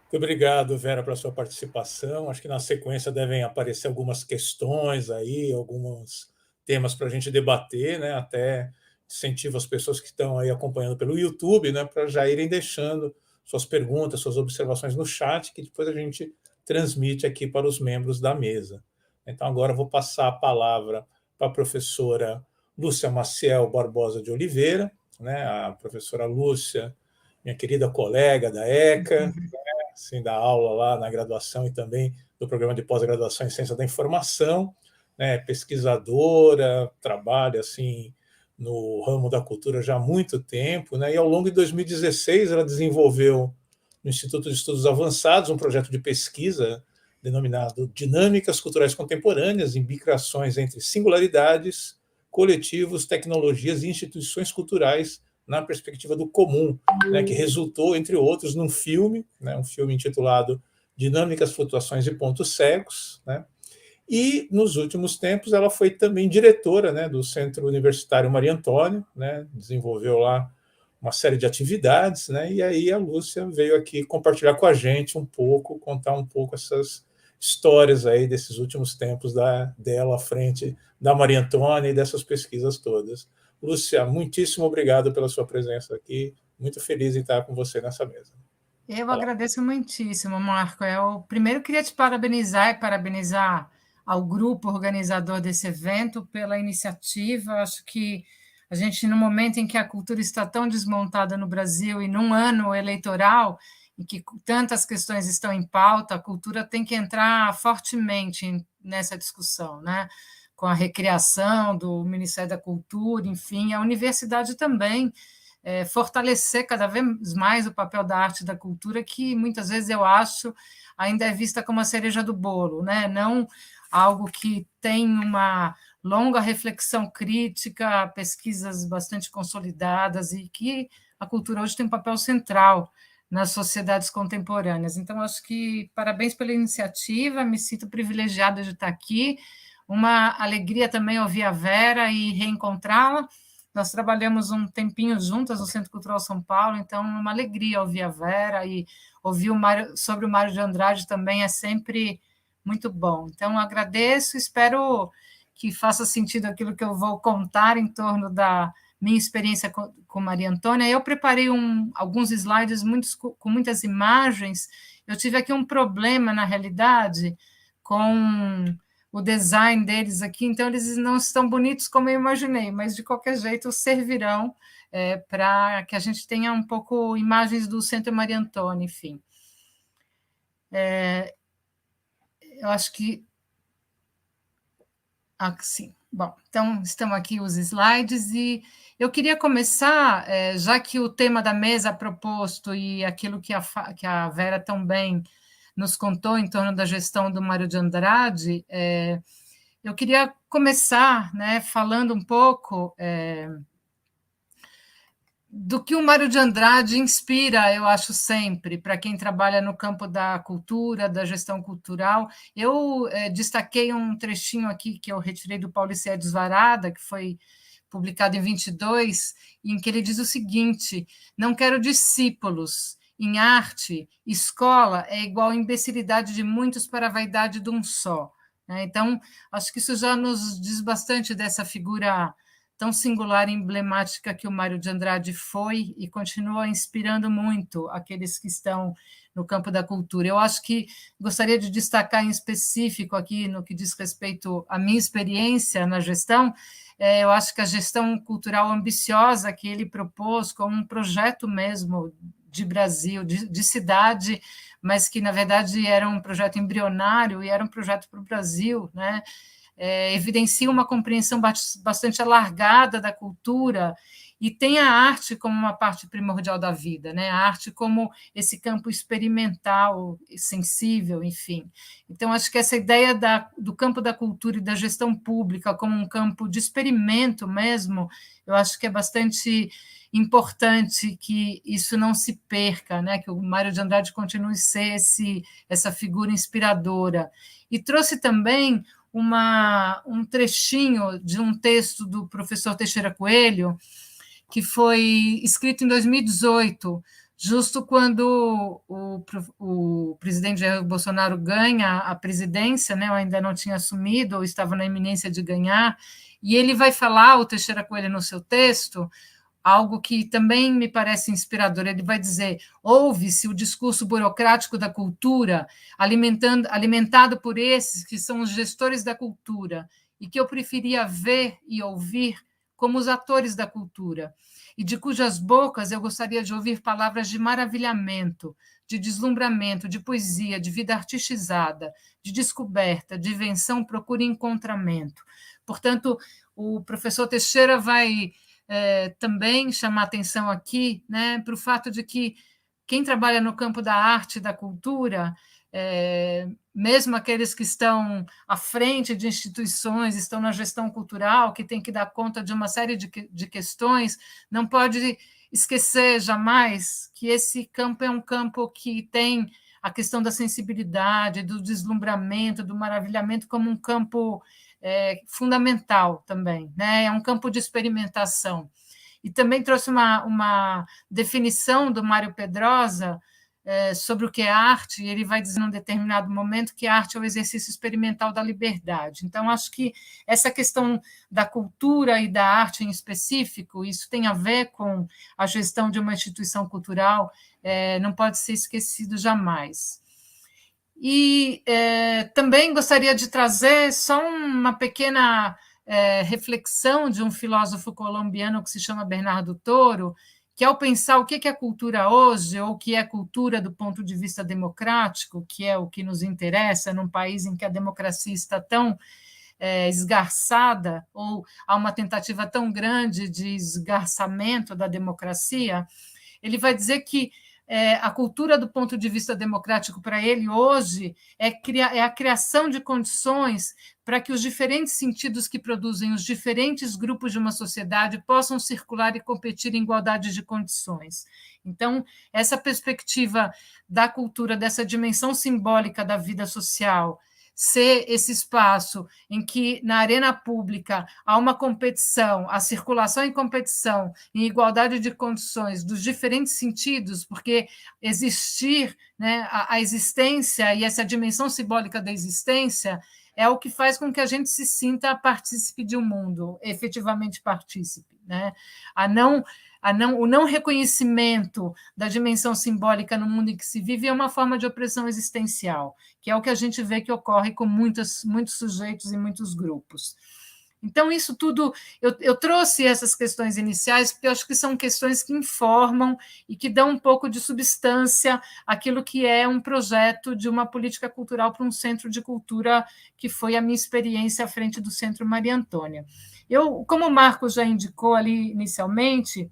Muito obrigado, Vera, pela sua participação. Acho que na sequência devem aparecer algumas questões aí, alguns temas para a gente debater, né? Até incentivo as pessoas que estão aí acompanhando pelo YouTube, né, para já irem deixando suas perguntas, suas observações no chat, que depois a gente transmite aqui para os membros da mesa. Então, agora eu vou passar a palavra para a professora Lúcia Maciel Barbosa de Oliveira, né? A professora Lúcia, minha querida colega da ECA, assim, da aula lá na graduação e também do programa de pós-graduação em Ciência da Informação, né, pesquisadora, trabalha assim no ramo da cultura já há muito tempo, né, e ao longo de 2016 ela desenvolveu no Instituto de Estudos Avançados um projeto de pesquisa denominado Dinâmicas Culturais Contemporâneas, imbricações entre singularidades, coletivos, tecnologias e instituições culturais na perspectiva do comum, né, que resultou, entre outros, num filme, né, um filme intitulado Dinâmicas, Flutuações e Pontos Cegos, né, e nos últimos tempos ela foi também diretora, né, do Centro Universitário Maria Antônia, né, desenvolveu lá uma série de atividades, né, e aí a Lúcia veio aqui compartilhar com a gente um pouco, contar um pouco essas histórias aí desses últimos tempos dela à frente da Maria Antônia e dessas pesquisas todas. Lúcia, muitíssimo obrigado pela sua presença aqui. Muito feliz em estar com você nessa mesa. Eu agradeço muitíssimo, Marco. Eu primeiro queria te parabenizar e parabenizar ao grupo organizador desse evento pela iniciativa. Acho que a gente, no momento em que a cultura está tão desmontada no Brasil e num ano eleitoral, em que tantas questões estão em pauta, a cultura tem que entrar fortemente nessa discussão, né? Com a recriação do Ministério da Cultura, enfim, a universidade também, fortalecer cada vez mais o papel da arte e da cultura, que muitas vezes eu acho ainda é vista como a cereja do bolo, né? Não algo que tem uma longa reflexão crítica, pesquisas bastante consolidadas, e que a cultura hoje tem um papel central nas sociedades contemporâneas. Então, acho que parabéns pela iniciativa, me sinto privilegiada de estar aqui, uma alegria também ouvir a Vera e reencontrá-la. Nós trabalhamos um tempinho juntas no Centro Cultural São Paulo, então é uma alegria ouvir a Vera, e ouvir sobre o Mário de Andrade também é sempre muito bom. Então, agradeço, espero que faça sentido aquilo que eu vou contar em torno da minha experiência com Maria Antônia. Eu preparei alguns slides com muitas imagens. Eu tive aqui um problema, na realidade, com o design deles aqui, então eles não estão bonitos como eu imaginei, mas de qualquer jeito servirão para que a gente tenha um pouco imagens do Centro Maria Antônia, enfim. Eu acho que... sim. Bom, então estão aqui os slides, e eu queria começar, já que o tema da mesa proposto e aquilo que a Vera também nos contou em torno da gestão do Mário de Andrade, eu queria começar, né, falando um pouco do que o Mário de Andrade inspira, eu acho, sempre, para quem trabalha no campo da cultura, da gestão cultural. Eu destaquei um trechinho aqui que eu retirei do Paulo Cédios Varada, que foi publicado em 22, em que ele diz o seguinte: não quero discípulos. Em arte, escola é igual à imbecilidade de muitos para a vaidade de um só. Então, acho que isso já nos diz bastante dessa figura tão singular e emblemática que o Mário de Andrade foi e continua inspirando muito aqueles que estão no campo da cultura. Eu acho que gostaria de destacar em específico aqui, no que diz respeito à minha experiência na gestão, eu acho que a gestão cultural ambiciosa que ele propôs como um projeto mesmo de Brasil, de cidade, mas que, na verdade, era um projeto embrionário e era um projeto para o Brasil, né? Evidencia uma compreensão bastante alargada da cultura e tem a arte como uma parte primordial da vida, né? A arte como esse campo experimental, sensível, enfim. Então, acho que essa ideia do campo da cultura e da gestão pública como um campo de experimento mesmo, eu acho que é bastante importante que isso não se perca, né? Que o Mário de Andrade continue a ser essa figura inspiradora. E trouxe também um trechinho de um texto do professor Teixeira Coelho, que foi escrito em 2018, justo quando o presidente Jair Bolsonaro ganha a presidência, né, ou ainda não tinha assumido, ou estava na iminência de ganhar, e ele vai falar, o Teixeira Coelho, no seu texto, algo que também me parece inspirador. Ele vai dizer: ouve-se o discurso burocrático da cultura, alimentado por esses que são os gestores da cultura, e que eu preferia ver e ouvir como os atores da cultura, e de cujas bocas eu gostaria de ouvir palavras de maravilhamento, de deslumbramento, de poesia, de vida artistizada, de descoberta, de invenção, procura e encontramento. Portanto, o professor Teixeira vai também chamar atenção aqui, né, para o fato de que quem trabalha no campo da arte e da cultura, mesmo aqueles que estão à frente de instituições, estão na gestão cultural, que tem que dar conta de uma série de questões, não pode esquecer jamais que esse campo é um campo que tem a questão da sensibilidade, do deslumbramento, do maravilhamento como um campo fundamental também, né? É um campo de experimentação. E também trouxe uma definição do Mário Pedrosa sobre o que é arte, e ele vai dizer num determinado momento que a arte é o exercício experimental da liberdade. Então, acho que essa questão da cultura e da arte em específico, isso tem a ver com a gestão de uma instituição cultural, não pode ser esquecido jamais. E também gostaria de trazer só uma pequena reflexão de um filósofo colombiano que se chama Bernardo Toro, que ao pensar o que é cultura hoje, ou o que é cultura do ponto de vista democrático, que é o que nos interessa num país em que a democracia está tão esgarçada, ou há uma tentativa tão grande de esgarçamento da democracia, ele vai dizer que a cultura do ponto de vista democrático para ele hoje é a criação de condições para que os diferentes sentidos que produzem os diferentes grupos de uma sociedade possam circular e competir em igualdade de condições. Então, essa perspectiva da cultura, dessa dimensão simbólica da vida social, ser esse espaço em que, na arena pública, há uma competição, a circulação em competição, em igualdade de condições dos diferentes sentidos, porque existir, né, a existência e essa dimensão simbólica da existência é o que faz com que a gente se sinta partícipe de um mundo, efetivamente partícipe, né? O não reconhecimento da dimensão simbólica no mundo em que se vive é uma forma de opressão existencial, que é o que a gente vê que ocorre com muitos sujeitos e muitos grupos. Então, isso tudo, eu trouxe essas questões iniciais, porque eu acho que são questões que informam e que dão um pouco de substância àquilo que é um projeto de uma política cultural para um centro de cultura, que foi a minha experiência à frente do Centro Maria Antônia. Como o Marcos já indicou ali inicialmente,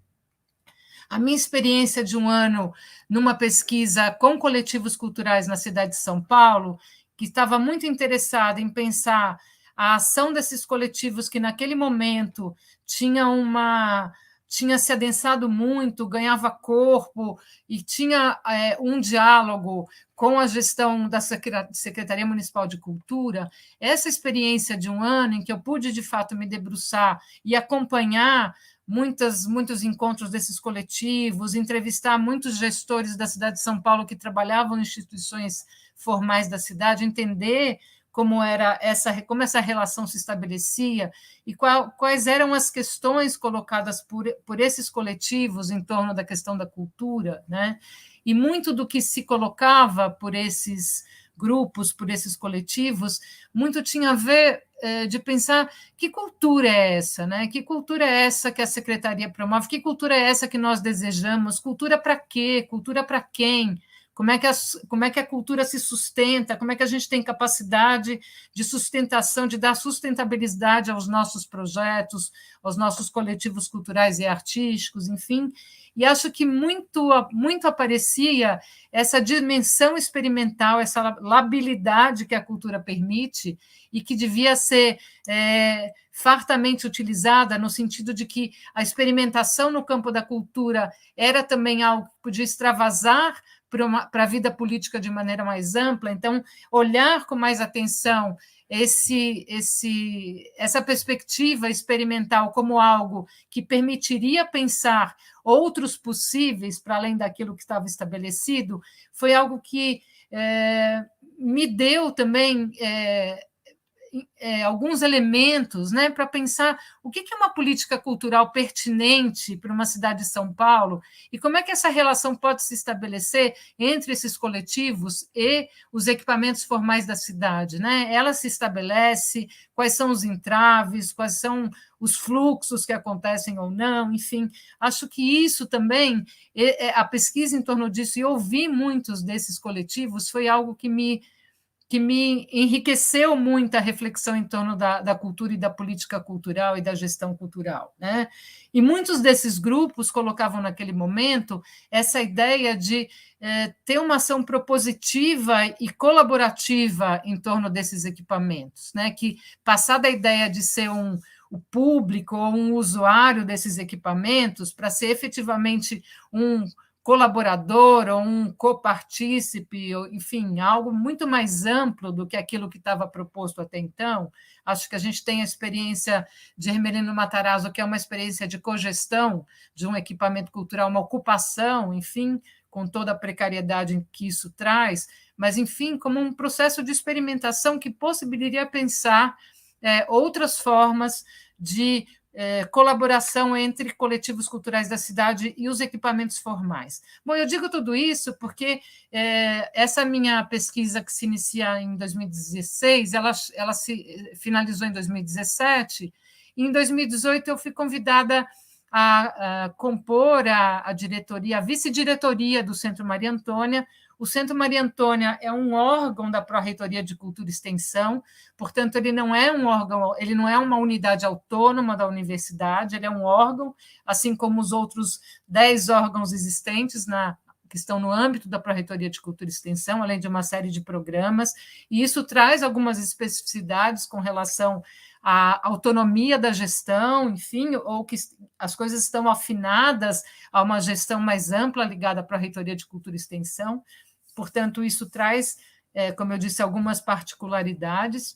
a minha experiência de um ano numa pesquisa com coletivos culturais na cidade de São Paulo, que estava muito interessada em pensar a ação desses coletivos que, naquele momento, tinha se adensado muito, ganhava corpo e tinha um diálogo com a gestão da Secretaria Municipal de Cultura. Essa experiência de um ano em que eu pude, de fato, me debruçar e acompanhar muitos encontros desses coletivos, entrevistar muitos gestores da cidade de São Paulo que trabalhavam em instituições formais da cidade, entender como essa relação se estabelecia e quais eram as questões colocadas por esses coletivos em torno da questão da cultura, né? E muito do que se colocava por esses grupos, por esses coletivos, muito tinha a ver de pensar que cultura é essa, né? Que cultura é essa que a Secretaria promove? Que cultura é essa que nós desejamos? Cultura para quê? Cultura para quem? como é que a cultura se sustenta, como é que a gente tem capacidade de sustentação, de dar sustentabilidade aos nossos projetos, aos nossos coletivos culturais e artísticos, enfim. E acho que muito aparecia essa dimensão experimental, essa labilidade que a cultura permite e que devia ser fartamente utilizada, no sentido de que a experimentação no campo da cultura era também algo que podia extravasar para a vida política de maneira mais ampla. Então, olhar com mais atenção essa perspectiva experimental como algo que permitiria pensar outros possíveis para além daquilo que estava estabelecido, foi algo que me deu também alguns elementos, né, para pensar o que é uma política cultural pertinente para uma cidade de São Paulo e como é que essa relação pode se estabelecer entre esses coletivos e os equipamentos formais da cidade, né? Ela se estabelece, quais são os entraves, quais são os fluxos que acontecem ou não, enfim, acho que isso também, a pesquisa em torno disso e ouvir muitos desses coletivos foi algo que me enriqueceu muito a reflexão em torno da cultura e da política cultural e da gestão cultural, né? E muitos desses grupos colocavam naquele momento essa ideia de ter uma ação propositiva e colaborativa em torno desses equipamentos, né? Que, passada a ideia de ser o público ou um usuário desses equipamentos, para ser efetivamente um colaborador ou um copartícipe, enfim, algo muito mais amplo do que aquilo que estava proposto até então. Acho que a gente tem a experiência de Hermelino Matarazzo, que é uma experiência de cogestão de um equipamento cultural, uma ocupação, enfim, com toda a precariedade que isso traz, mas, enfim, como um processo de experimentação que possibilitaria pensar outras formas de colaboração entre coletivos culturais da cidade e os equipamentos formais. Bom, eu digo tudo isso porque essa minha pesquisa, que se inicia em 2016, ela se finalizou em 2017, e em 2018 eu fui convidada a compor a diretoria, a vice-diretoria do Centro Maria Antônia. O Centro Maria Antônia é um órgão da Pró-Reitoria de Cultura e Extensão, portanto, ele não é um órgão, ele não é uma unidade autônoma da universidade, ele é um órgão, assim como os outros 10 órgãos existentes que estão no âmbito da Pró-Reitoria de Cultura e Extensão, além de uma série de programas, e isso traz algumas especificidades com relação à autonomia da gestão, enfim, ou que as coisas estão afinadas a uma gestão mais ampla ligada à Pró-Reitoria de Cultura e Extensão. Portanto, isso traz, como eu disse, algumas particularidades.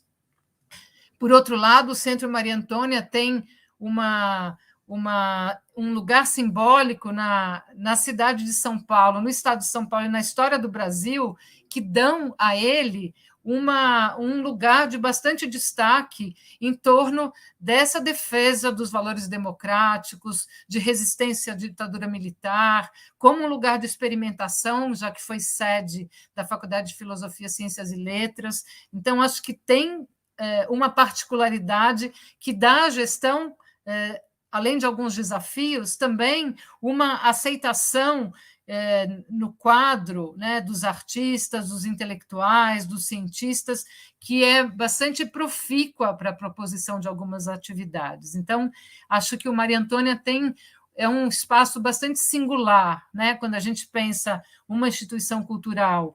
Por outro lado, o Centro Maria Antônia tem um lugar simbólico na cidade de São Paulo, no estado de São Paulo e na história do Brasil, que dão a ele um lugar de bastante destaque em torno dessa defesa dos valores democráticos, de resistência à ditadura militar, como um lugar de experimentação, já que foi sede da Faculdade de Filosofia, Ciências e Letras. Então, acho que tem uma particularidade que dá à gestão, além de alguns desafios, também uma aceitação no quadro, né, dos artistas, dos intelectuais, dos cientistas, que é bastante profícua para a proposição de algumas atividades. Então, acho que o Maria Antônia é um espaço bastante singular, né? Quando a gente pensa uma instituição cultural,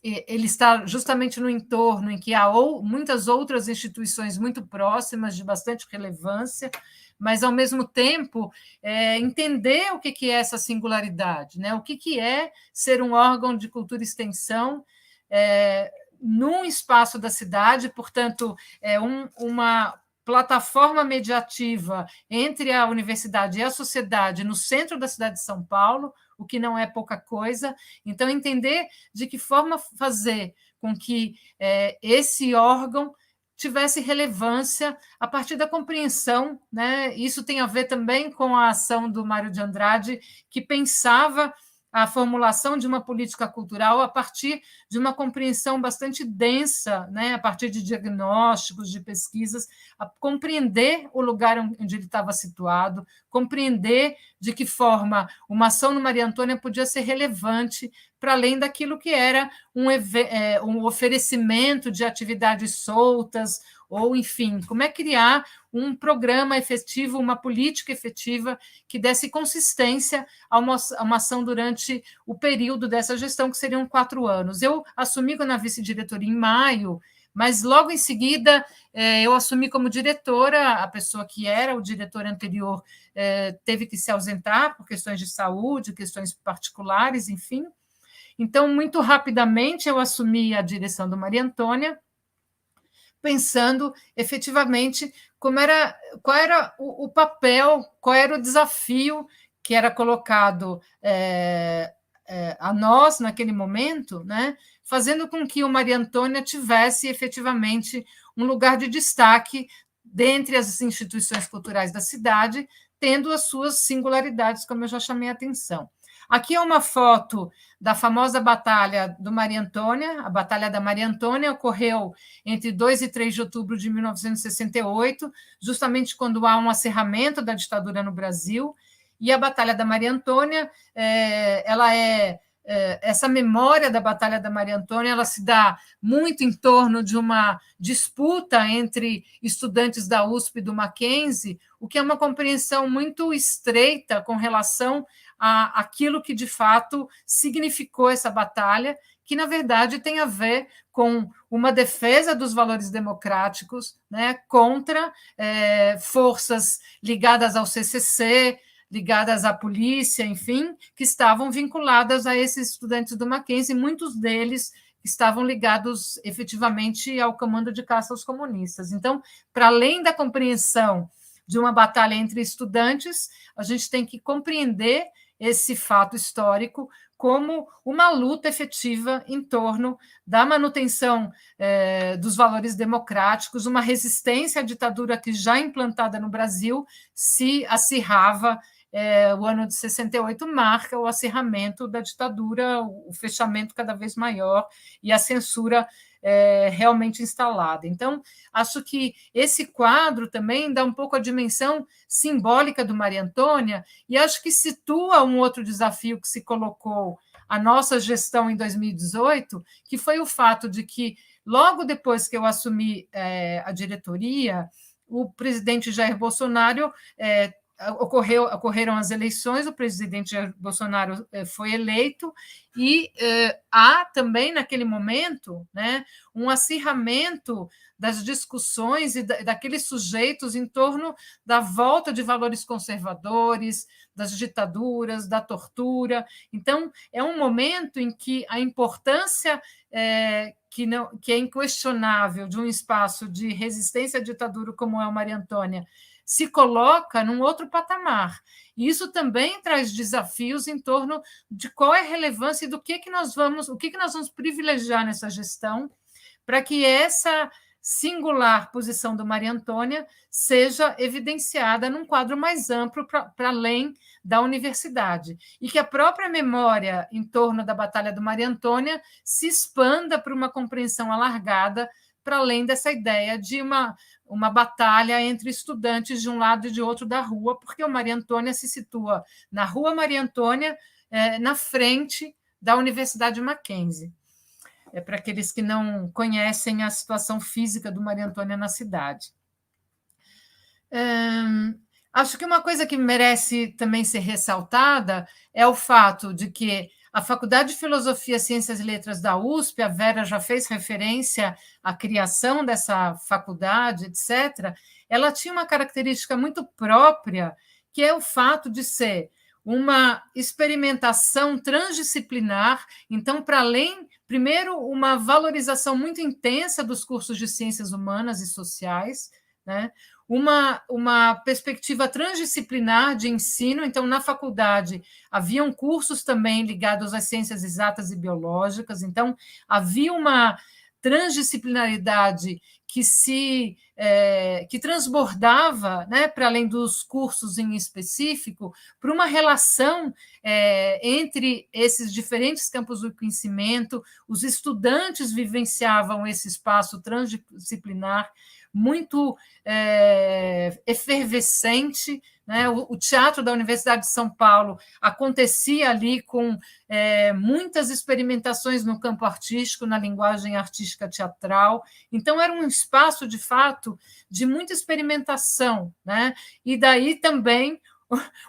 ele está justamente no entorno em que há muitas outras instituições muito próximas, de bastante relevância, mas, ao mesmo tempo, entender o que é essa singularidade, né? O que é ser um órgão de cultura e extensão num espaço da cidade, portanto, uma plataforma mediativa entre a universidade e a sociedade no centro da cidade de São Paulo, o que não é pouca coisa. Então, entender de que forma fazer com que esse órgão tivesse relevância a partir da compreensão, né? Isso tem a ver também com a ação do Mário de Andrade, que pensava a formulação de uma política cultural a partir de uma compreensão bastante densa, né, a partir de diagnósticos, de pesquisas, a compreender o lugar onde ele estava situado, compreender de que forma uma ação no Maria Antônia podia ser relevante para além daquilo que era um oferecimento de atividades soltas, ou, enfim, como é criar um programa efetivo, uma política efetiva que desse consistência a uma ação durante o período dessa gestão, que seriam 4 anos. Eu assumi na vice-diretoria em maio, mas logo em seguida eu assumi como diretora. A pessoa que era o diretor anterior teve que se ausentar por questões de saúde, questões particulares, enfim. Então, muito rapidamente, eu assumi a direção do Maria Antônia, pensando efetivamente qual era o papel, qual era o desafio que era colocado a nós naquele momento, né, fazendo com que o Maria Antônia tivesse efetivamente um lugar de destaque dentre as instituições culturais da cidade, tendo as suas singularidades, como eu já chamei a atenção. Aqui é uma foto da famosa Batalha do Maria Antônia. A Batalha da Maria Antônia ocorreu entre 2 e 3 de outubro de 1968, justamente quando há um acerramento da ditadura no Brasil. E a Batalha da Maria Antônia, essa memória da Batalha da Maria Antônia, ela se dá muito em torno de uma disputa entre estudantes da USP e do Mackenzie, o que é uma compreensão muito estreita com relação àquilo que, de fato, significou essa batalha, que, na verdade, tem a ver com uma defesa dos valores democráticos, né, contra forças ligadas ao CCC, ligadas à polícia, enfim, que estavam vinculadas a esses estudantes do Mackenzie, muitos deles estavam ligados efetivamente ao comando de caça aos comunistas. Então, para além da compreensão de uma batalha entre estudantes, a gente tem que compreender esse fato histórico como uma luta efetiva em torno da manutenção dos valores democráticos, uma resistência à ditadura que, já implantada no Brasil, se acirrava. O ano de 68 marca o acirramento da ditadura, o fechamento cada vez maior e a censura realmente instalada. Então, acho que esse quadro também dá um pouco a dimensão simbólica do Maria Antônia, e acho que situa um outro desafio que se colocou a nossa gestão em 2018, que foi o fato de que, logo depois que eu assumi a diretoria, o presidente Jair Bolsonaro ocorreram as eleições, o presidente Jair Bolsonaro foi eleito, e há também, naquele momento, né, um acirramento das discussões e daqueles sujeitos em torno da volta de valores conservadores, das ditaduras, da tortura. Então, é um momento em que a importância que é inquestionável de um espaço de resistência à ditadura como é o Maria Antônia se coloca num outro patamar. E isso também traz desafios em torno de qual é a relevância e o que nós vamos privilegiar nessa gestão para que essa singular posição do Maria Antônia seja evidenciada num quadro mais amplo para além da universidade, e que a própria memória em torno da Batalha do Maria Antônia se expanda para uma compreensão alargada, para além dessa ideia de uma batalha entre estudantes de um lado e de outro da rua, porque o Maria Antônia se situa na Rua Maria Antônia, na frente da Universidade Mackenzie. Para aqueles que não conhecem a situação física do Maria Antônia na cidade. Acho que uma coisa que merece também ser ressaltada é o fato de que a Faculdade de Filosofia, Ciências e Letras da USP, a Vera já fez referência à criação dessa faculdade, etc., ela tinha uma característica muito própria, que é o fato de ser uma experimentação transdisciplinar. Então, para além, primeiro, uma valorização muito intensa dos cursos de ciências humanas e sociais, né? Uma perspectiva transdisciplinar de ensino. Então, na faculdade, haviam cursos também ligados às ciências exatas e biológicas. Então, havia transdisciplinaridade que transbordava, né, para além dos cursos em específico, para uma relação entre esses diferentes campos do conhecimento. Os estudantes vivenciavam esse espaço transdisciplinar muito efervescente, né? O teatro da Universidade de São Paulo acontecia ali com muitas experimentações no campo artístico, na linguagem artística teatral. Então, era um espaço, de fato, de muita experimentação, né? E daí também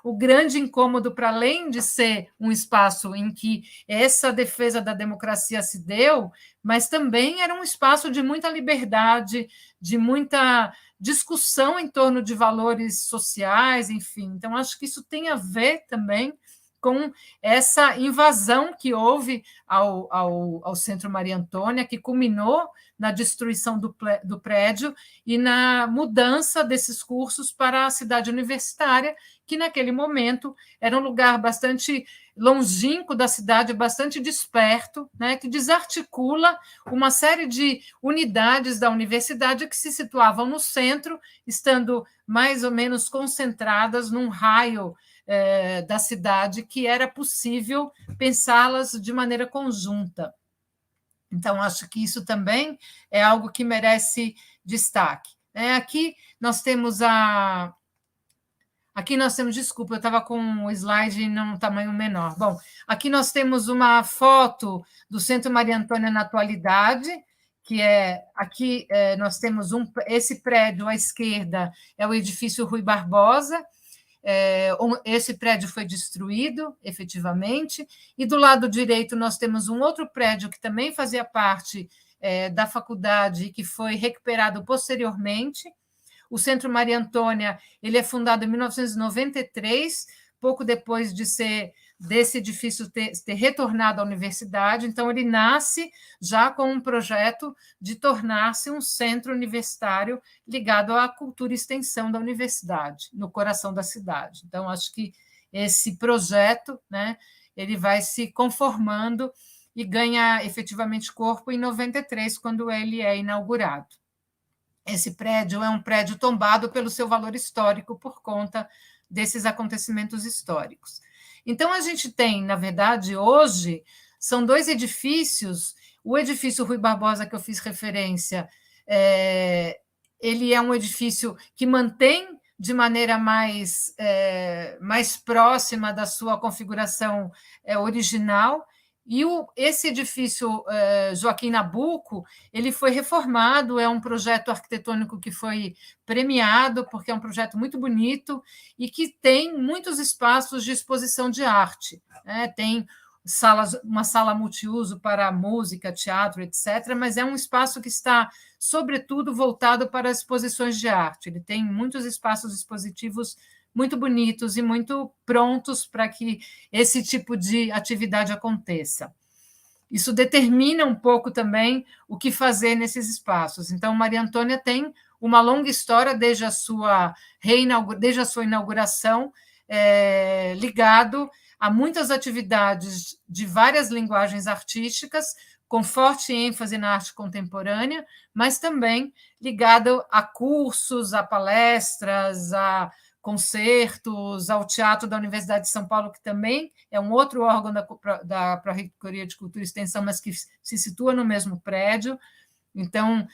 o grande incômodo, para além de ser um espaço em que essa defesa da democracia se deu, mas também era um espaço de muita liberdade, de muita discussão em torno de valores sociais, enfim. Então, acho que isso tem a ver também com essa invasão que houve ao Centro Maria Antônia, que culminou na destruição do prédio e na mudança desses cursos para a cidade universitária, que naquele momento era um lugar bastante longínquo da cidade, bastante desperto, né, que desarticula uma série de unidades da universidade que se situavam no centro, estando mais ou menos concentradas num raio da cidade que era possível pensá-las de maneira conjunta. Então, acho que isso também é algo que merece destaque. Aqui nós temos desculpa, eu estava com um slide num tamanho menor. Bom, aqui nós temos uma foto do Centro Maria Antônia na atualidade, que aqui nós temos esse prédio à esquerda, é o edifício Rui Barbosa. Esse prédio foi destruído, efetivamente, e do lado direito nós temos um outro prédio que também fazia parte da faculdade e que foi recuperado posteriormente. O Centro Maria Antônia ele é fundado em 1993, pouco depois desse edifício ter retornado à universidade. Então, ele nasce já com um projeto de tornar-se um centro universitário ligado à cultura e extensão da universidade, no coração da cidade. Então, acho que esse projeto, né, ele vai se conformando e ganha efetivamente corpo em 93, quando ele é inaugurado. Esse prédio é um prédio tombado pelo seu valor histórico por conta desses acontecimentos históricos. Então, a gente tem, na verdade, hoje, são dois edifícios. O edifício Rui Barbosa, que eu fiz referência, ele é um edifício que mantém de maneira mais próxima da sua configuração original. E esse edifício Joaquim Nabuco, ele foi reformado, é um projeto arquitetônico que foi premiado, porque é um projeto muito bonito e que tem muitos espaços de exposição de arte, né? Tem uma sala multiuso para música, teatro, etc., mas é um espaço que está, sobretudo, voltado para exposições de arte. Ele tem muitos espaços expositivos muito bonitos e muito prontos para que esse tipo de atividade aconteça. Isso determina um pouco também o que fazer nesses espaços. Então, Maria Antônia tem uma longa história desde a sua inauguração, ligado a muitas atividades de várias linguagens artísticas, com forte ênfase na arte contemporânea, mas também ligado a cursos, a palestras, a concertos, ao Teatro da Universidade de São Paulo, que também é um outro órgão da Pró-Reitoria de Cultura e Extensão, mas que se situa no mesmo prédio. Então,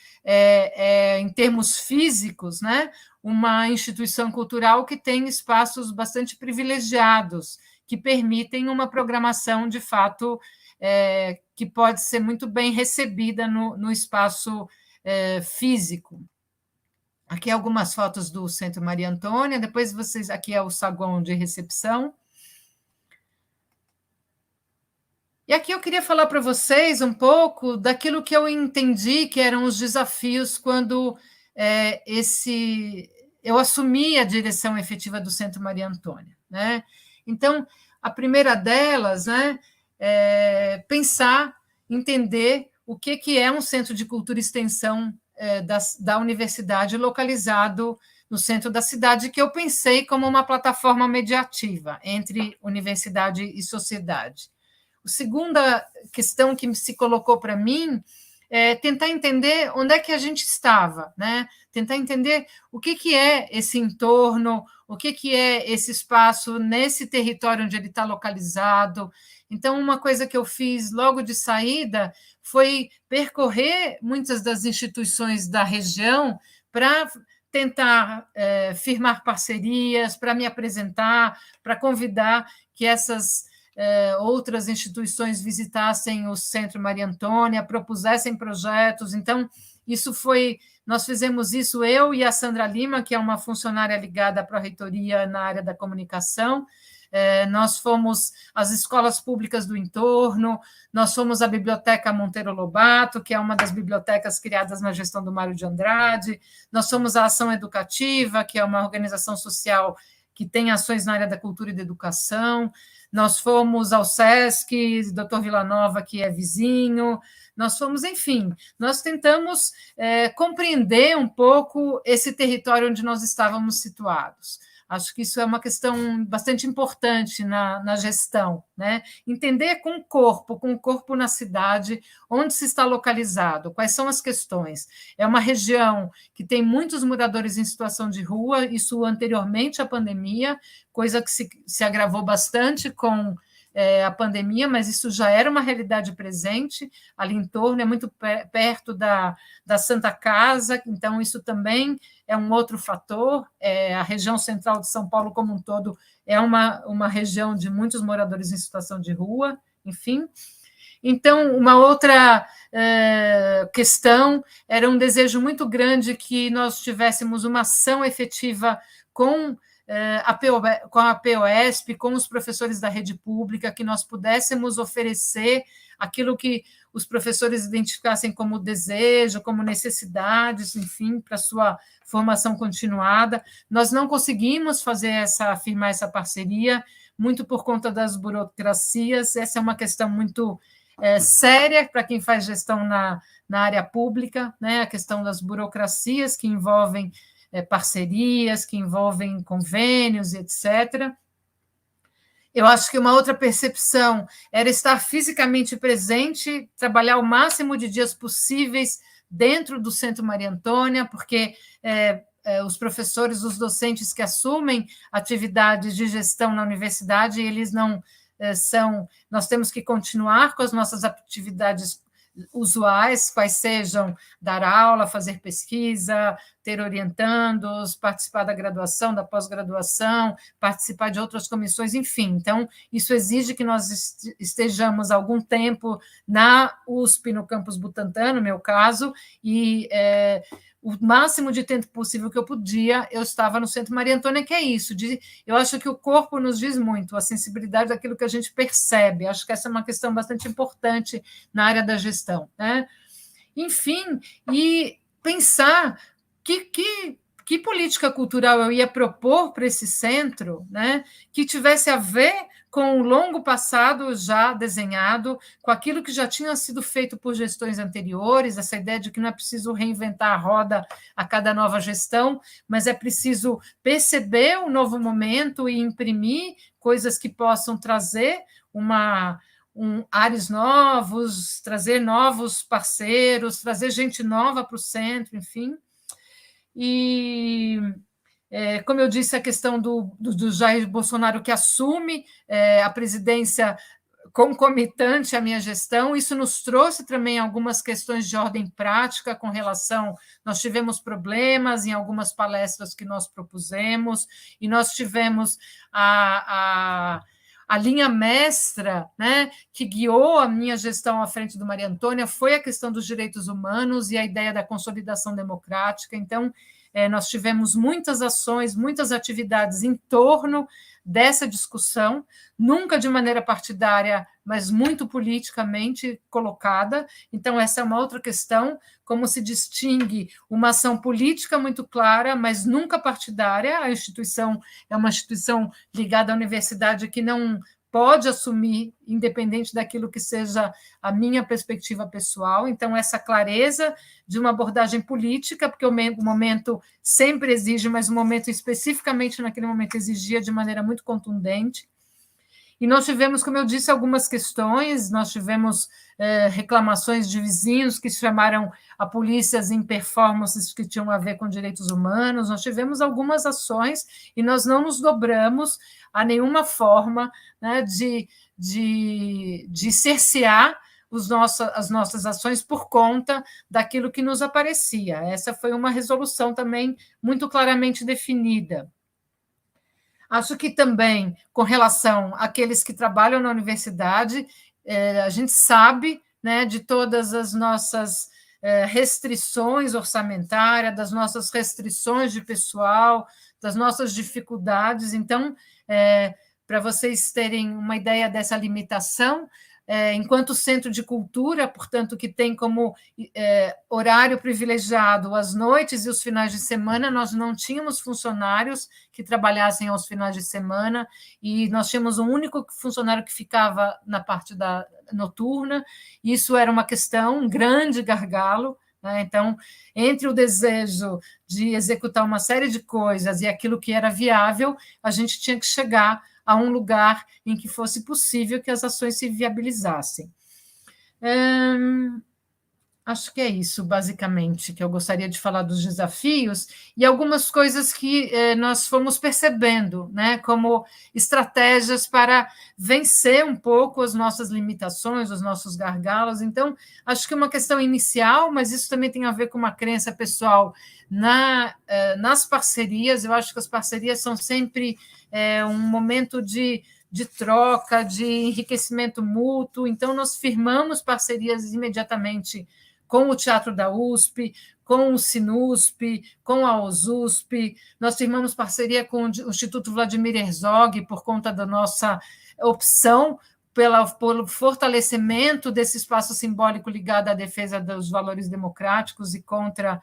em termos físicos, né, uma instituição cultural que tem espaços bastante privilegiados, que permitem uma programação, de fato, que pode ser muito bem recebida no espaço físico. Aqui algumas fotos do Centro Maria Antônia, depois vocês... Aqui é o saguão de recepção. E aqui eu queria falar para vocês um pouco daquilo que eu entendi que eram os desafios quando eu assumi a direção efetiva do Centro Maria Antônia, né? Então, a primeira delas, né, é pensar, entender o que é um centro de cultura e extensão da universidade localizado no centro da cidade, que eu pensei como uma plataforma mediativa entre universidade e sociedade. A segunda questão que se colocou para mim tentar entender onde é que a gente estava, né? Tentar entender o que é esse entorno, o que é esse espaço nesse território onde ele está localizado. Então, uma coisa que eu fiz logo de saída foi percorrer muitas das instituições da região para tentar firmar parcerias, para me apresentar, para convidar que essas outras instituições visitassem o Centro Maria Antônia, propusessem projetos. Então, nós fizemos isso, eu e a Sandra Lima, que é uma funcionária ligada à Pró-Reitoria na área da comunicação. Nós fomos às escolas públicas do entorno, nós fomos à Biblioteca Monteiro Lobato, que é uma das bibliotecas criadas na gestão do Mário de Andrade, nós fomos à Ação Educativa, que é uma organização social que tem ações na área da cultura e da educação, nós fomos ao SESC, Dr. Villanova, que é vizinho, nós fomos, enfim, nós tentamos compreender um pouco esse território onde nós estávamos situados. Acho que isso é uma questão bastante importante na gestão, né? Entender com o corpo na cidade, onde se está localizado, quais são as questões. É uma região que tem muitos moradores em situação de rua, isso anteriormente à pandemia, coisa que se agravou bastante com a pandemia, mas isso já era uma realidade presente ali em torno, é muito perto da Santa Casa, então isso também é um outro fator. A região central de São Paulo como um todo é uma região de muitos moradores em situação de rua, enfim. Então, uma outra questão era um desejo muito grande que nós tivéssemos uma ação efetiva com a POESP, com os professores da rede pública, que nós pudéssemos oferecer aquilo que os professores identificassem como desejo, como necessidades, enfim, para a sua formação continuada. Nós não conseguimos firmar essa parceria, muito por conta das burocracias. Essa é uma questão muito séria para quem faz gestão na área pública, né? A questão das burocracias que envolvem parcerias, que envolvem convênios, etc. Eu acho que uma outra percepção era estar fisicamente presente, trabalhar o máximo de dias possíveis dentro do Centro Maria Antônia, porque os professores, os docentes que assumem atividades de gestão na universidade, eles não nós temos que continuar com as nossas atividades usuais, quais sejam dar aula, fazer pesquisa, ter orientandos, participar da graduação, da pós-graduação, participar de outras comissões, enfim. Então, isso exige que nós estejamos algum tempo na USP, no campus Butantã, no meu caso, e o máximo de tempo possível que eu podia, eu estava no Centro Maria Antônia, que é isso. Eu acho que o corpo nos diz muito, a sensibilidade daquilo que a gente percebe. Acho que essa é uma questão bastante importante na área da gestão, né? Enfim, e pensar que política cultural eu ia propor para esse centro, né, que tivesse a ver com o longo passado já desenhado, com aquilo que já tinha sido feito por gestões anteriores, essa ideia de que não é preciso reinventar a roda a cada nova gestão, mas é preciso perceber o novo momento e imprimir coisas que possam trazer ares novos, trazer novos parceiros, trazer gente nova para o centro, enfim. E, como eu disse, a questão do Jair Bolsonaro, que assume a presidência concomitante à minha gestão, isso nos trouxe também algumas questões de ordem prática com relação... Nós tivemos problemas em algumas palestras que nós propusemos, e nós tivemos a linha mestra, né, que guiou a minha gestão à frente do Maria Antônia foi a questão dos direitos humanos e a ideia da consolidação democrática. Então, nós tivemos muitas ações, muitas atividades em torno dessa discussão, nunca de maneira partidária, mas muito politicamente colocada. Então, essa é uma outra questão, como se distingue uma ação política muito clara, mas nunca partidária. A instituição é uma instituição ligada à universidade que não pode assumir, independente daquilo que seja a minha perspectiva pessoal. Então, essa clareza de uma abordagem política, porque o momento sempre exige, mas o momento especificamente naquele momento exigia de maneira muito contundente. E nós tivemos, como eu disse, algumas questões, nós tivemos reclamações de vizinhos que chamaram a polícia em performances que tinham a ver com direitos humanos, nós tivemos algumas ações e nós não nos dobramos a nenhuma forma, né, de cercear as nossas ações por conta daquilo que nos aparecia. Essa foi uma resolução também muito claramente definida. Acho que também, com relação àqueles que trabalham na universidade, a gente sabe, né, de todas as nossas restrições orçamentárias, das nossas restrições de pessoal, das nossas dificuldades. Então, para vocês terem uma ideia dessa limitação, enquanto centro de cultura, portanto, que tem como horário privilegiado as noites e os finais de semana, nós não tínhamos funcionários que trabalhassem aos finais de semana, e nós tínhamos um único funcionário que ficava na parte da noturna. Isso era uma questão, um grande gargalo, né? Então, entre o desejo de executar uma série de coisas e aquilo que era viável, a gente tinha que chegar a um lugar em que fosse possível que as ações se viabilizassem. Acho que é isso, basicamente, que eu gostaria de falar dos desafios e algumas coisas que nós fomos percebendo, né, como estratégias para vencer um pouco as nossas limitações, os nossos gargalos. Então, acho que uma questão inicial, mas isso também tem a ver com uma crença pessoal nas parcerias. Eu acho que as parcerias são sempre um momento de troca, de enriquecimento mútuo. Então, nós firmamos parcerias imediatamente com o Teatro da USP, com o Sinusp, com a OSUSP. Nós firmamos parceria com o Instituto Vladimir Herzog por conta da nossa opção pelo fortalecimento desse espaço simbólico ligado à defesa dos valores democráticos e contra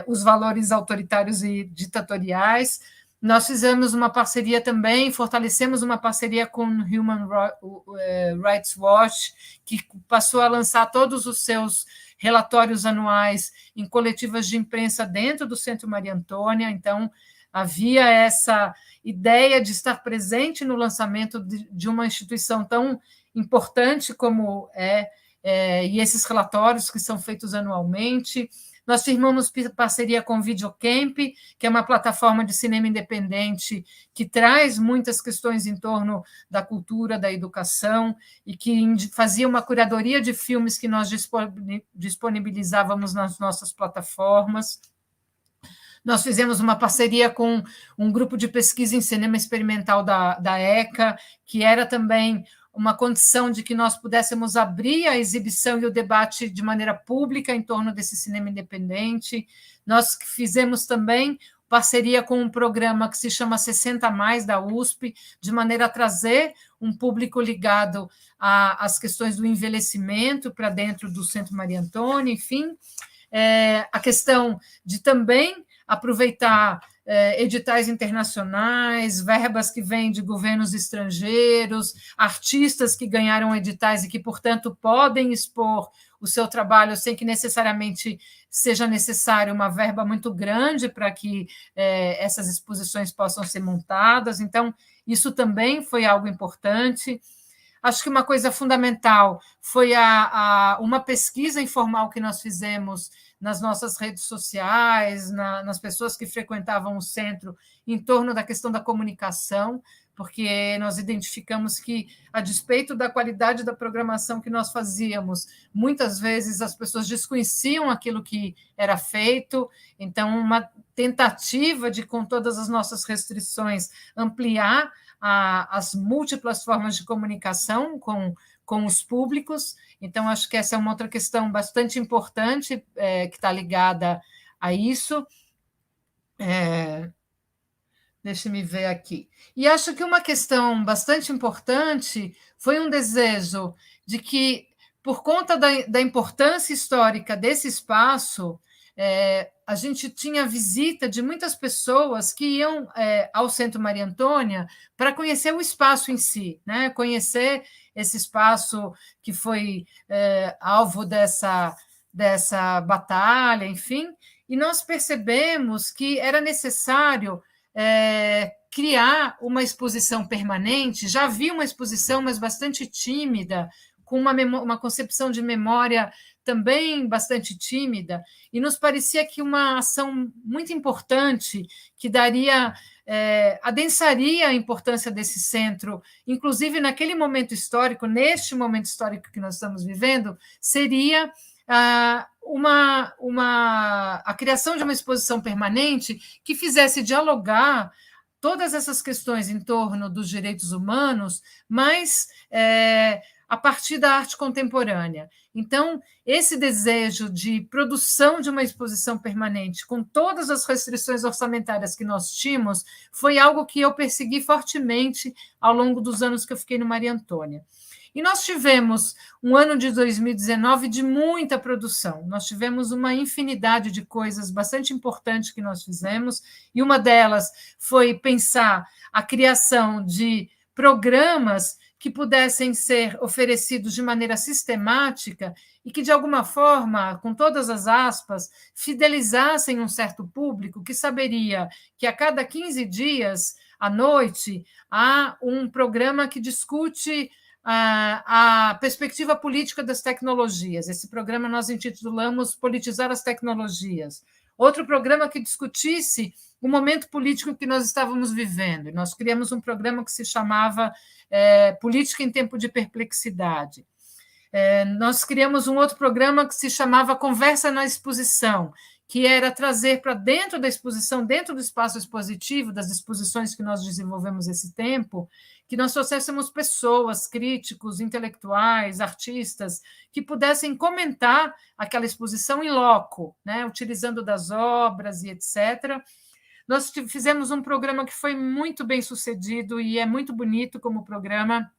os valores autoritários e ditatoriais. Nós fizemos uma parceria também, fortalecemos uma parceria com o Human Rights Watch, que passou a lançar todos os seus relatórios anuais em coletivas de imprensa dentro do Centro Maria Antônia. Então, havia essa ideia de estar presente no lançamento de uma instituição tão importante como e esses relatórios que são feitos anualmente. Nós firmamos parceria com o Videocamp, que é uma plataforma de cinema independente que traz muitas questões em torno da cultura, da educação, e que fazia uma curadoria de filmes que nós disponibilizávamos nas nossas plataformas. Nós fizemos uma parceria com um grupo de pesquisa em cinema experimental da ECA, que era também uma condição de que nós pudéssemos abrir a exibição e o debate de maneira pública em torno desse cinema independente. Nós fizemos também parceria com um programa que se chama 60 Mais da USP, de maneira a trazer um público ligado às questões do envelhecimento para dentro do Centro Maria Antônia, enfim. A questão de também aproveitar editais internacionais, verbas que vêm de governos estrangeiros, artistas que ganharam editais e que, portanto, podem expor o seu trabalho sem que necessariamente seja necessário uma verba muito grande para que essas exposições possam ser montadas. Então, isso também foi algo importante. Acho que uma coisa fundamental foi uma pesquisa informal que nós fizemos nas nossas redes sociais, nas pessoas que frequentavam o centro, em torno da questão da comunicação, porque nós identificamos que, a despeito da qualidade da programação que nós fazíamos, muitas vezes as pessoas desconheciam aquilo que era feito. Então, uma tentativa de, com todas as nossas restrições, ampliar as múltiplas formas de comunicação com os públicos. Então, acho que essa é uma outra questão bastante importante que está ligada a isso. Deixa-me ver aqui. E acho que uma questão bastante importante foi um desejo de que, por conta da importância histórica desse espaço, a gente tinha visita de muitas pessoas que iam ao Centro Maria Antônia para conhecer o espaço em si, né? Conhecer esse espaço que foi alvo dessa batalha, enfim, e nós percebemos que era necessário criar uma exposição permanente. Já havia uma exposição, mas bastante tímida, com uma concepção de memória também bastante tímida, e nos parecia que uma ação muito importante, que daria, adensaria a importância desse centro, inclusive naquele momento histórico, neste momento histórico que nós estamos vivendo, seria a criação de uma exposição permanente que fizesse dialogar todas essas questões em torno dos direitos humanos, mas a partir da arte contemporânea. Então, esse desejo de produção de uma exposição permanente, com todas as restrições orçamentárias que nós tínhamos, foi algo que eu persegui fortemente ao longo dos anos que eu fiquei no Maria Antônia. E nós tivemos um ano de 2019 de muita produção. Nós tivemos uma infinidade de coisas bastante importantes que nós fizemos, e uma delas foi pensar a criação de programas que pudessem ser oferecidos de maneira sistemática e que, de alguma forma, com todas as aspas, fidelizassem um certo público que saberia que a cada 15 dias, à noite, há um programa que discute a perspectiva política das tecnologias. Esse programa nós intitulamos Politizar as Tecnologias. Outro programa que discutisse o momento político que nós estávamos vivendo. Nós criamos um programa que se chamava Política em Tempo de Perplexidade. Nós criamos um outro programa que se chamava Conversa na Exposição, que era trazer para dentro da exposição, dentro do espaço expositivo, das exposições que nós desenvolvemos esse tempo, que nós trouxéssemos pessoas, críticos, intelectuais, artistas, que pudessem comentar aquela exposição em loco, né, utilizando das obras e etc. Nós fizemos um programa que foi muito bem sucedido e é muito bonito como programa,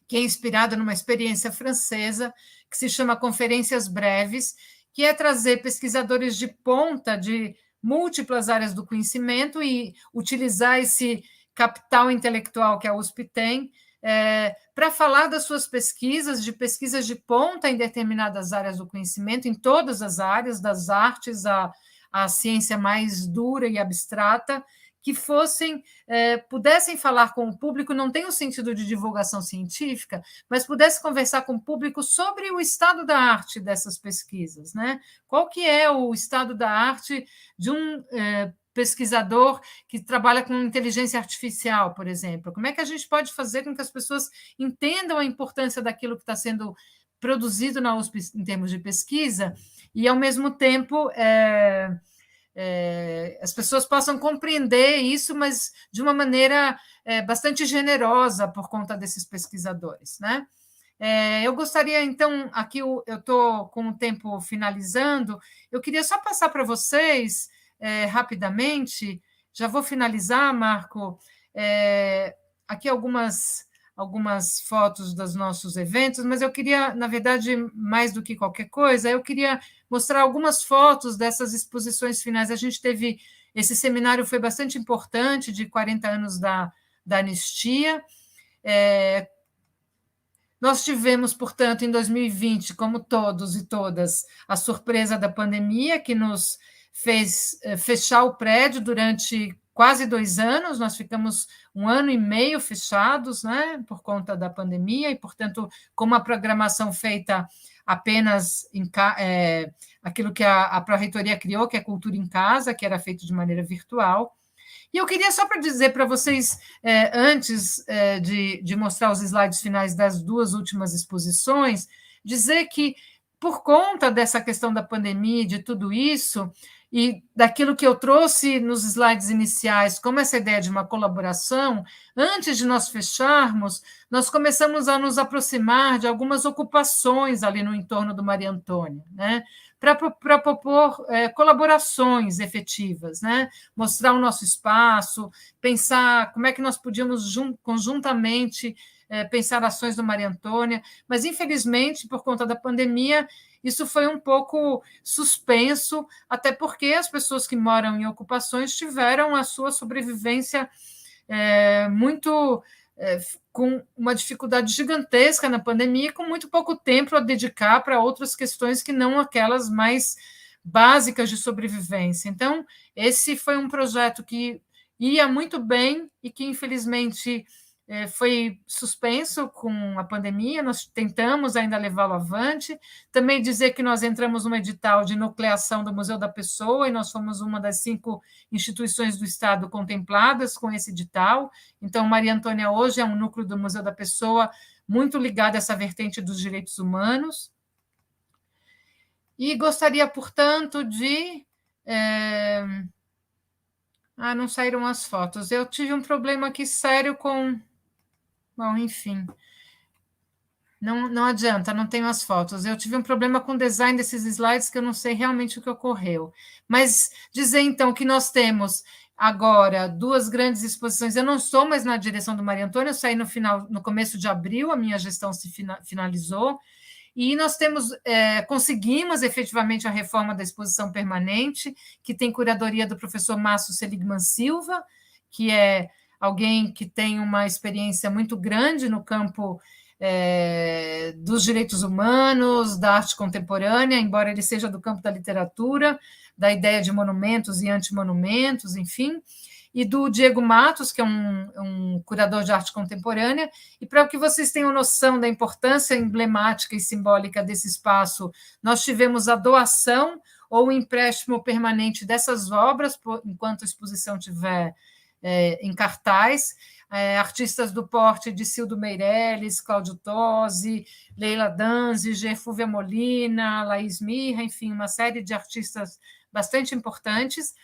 que é inspirado numa experiência francesa, que se chama Conferências Breves, que é trazer pesquisadores de ponta de múltiplas áreas do conhecimento e utilizar esse capital intelectual que a USP tem para falar das suas pesquisas de ponta em determinadas áreas do conhecimento, em todas as áreas, das artes à ciência mais dura e abstrata, que pudessem falar com o público, não tem o sentido de divulgação científica, mas pudesse conversar com o público sobre o estado da arte dessas pesquisas, né? Qual que é o estado da arte de um pesquisador que trabalha com inteligência artificial, por exemplo? Como é que a gente pode fazer com que as pessoas entendam a importância daquilo que está sendo produzido na USP em termos de pesquisa e, ao mesmo tempo, as pessoas possam compreender isso, mas de uma maneira bastante generosa por conta desses pesquisadores, né? Eu gostaria, então, aqui eu estou com o tempo finalizando, eu queria só passar para vocês, rapidamente, já vou finalizar, Marco, aqui algumas fotos dos nossos eventos, mas eu queria, na verdade, mais do que qualquer coisa, eu queria mostrar algumas fotos dessas exposições finais. A gente teve, esse seminário foi bastante importante, de 40 anos da anistia. Nós tivemos, portanto, em 2020, como todos e todas, a surpresa da pandemia, que nos fez fechar o prédio durante quase 2 anos, nós ficamos 1 ano e meio fechados, né, por conta da pandemia, e, portanto, com uma programação feita apenas aquilo que a Pró-Reitoria criou, que é Cultura em Casa, que era feito de maneira virtual. E eu queria só para dizer para vocês, antes de mostrar os slides finais das 2 últimas exposições, dizer que, por conta dessa questão da pandemia e de tudo isso, e daquilo que eu trouxe nos slides iniciais, como essa ideia de uma colaboração, antes de nós fecharmos, nós começamos a nos aproximar de algumas ocupações ali no entorno do Maria Antônia, né? Para propor colaborações efetivas, né? Mostrar o nosso espaço, pensar como é que nós podíamos conjuntamente pensar ações do Maria Antônia, mas, infelizmente, por conta da pandemia, isso foi um pouco suspenso, até porque as pessoas que moram em ocupações tiveram a sua sobrevivência com uma dificuldade gigantesca na pandemia, com muito pouco tempo a dedicar para outras questões que não aquelas mais básicas de sobrevivência. Então, esse foi um projeto que ia muito bem e que, infelizmente, foi suspenso com a pandemia. Nós tentamos ainda levá-lo avante. Também dizer que nós entramos num edital de nucleação do Museu da Pessoa e nós fomos uma das 5 instituições do Estado contempladas com esse edital. Então, Maria Antônia hoje é um núcleo do Museu da Pessoa muito ligado a essa vertente dos direitos humanos. E gostaria, portanto, de... não saíram as fotos. Eu tive um problema aqui sério com... Bom, enfim, não adianta, não tenho as fotos. Eu tive um problema com o design desses slides que eu não sei realmente o que ocorreu. Mas dizer, então, que nós temos agora 2 grandes exposições. Eu não estou mais na direção do Maria Antônia, eu saí no começo de abril, a minha gestão se finalizou, e nós conseguimos efetivamente a reforma da exposição permanente, que tem curadoria do professor Márcio Seligman Silva, que é alguém que tem uma experiência muito grande no campo dos direitos humanos, da arte contemporânea, embora ele seja do campo da literatura, da ideia de monumentos e antimonumentos, enfim, e do Diego Matos, que é um curador de arte contemporânea, e para que vocês tenham noção da importância emblemática e simbólica desse espaço, nós tivemos a doação ou o empréstimo permanente dessas obras, enquanto a exposição estiver em cartaz, artistas do porte de Cildo Meirelles, Cláudio Tosi, Leila Danziger, Fúvia Molina, Laís Mirra, enfim, uma série de artistas bastante importantes.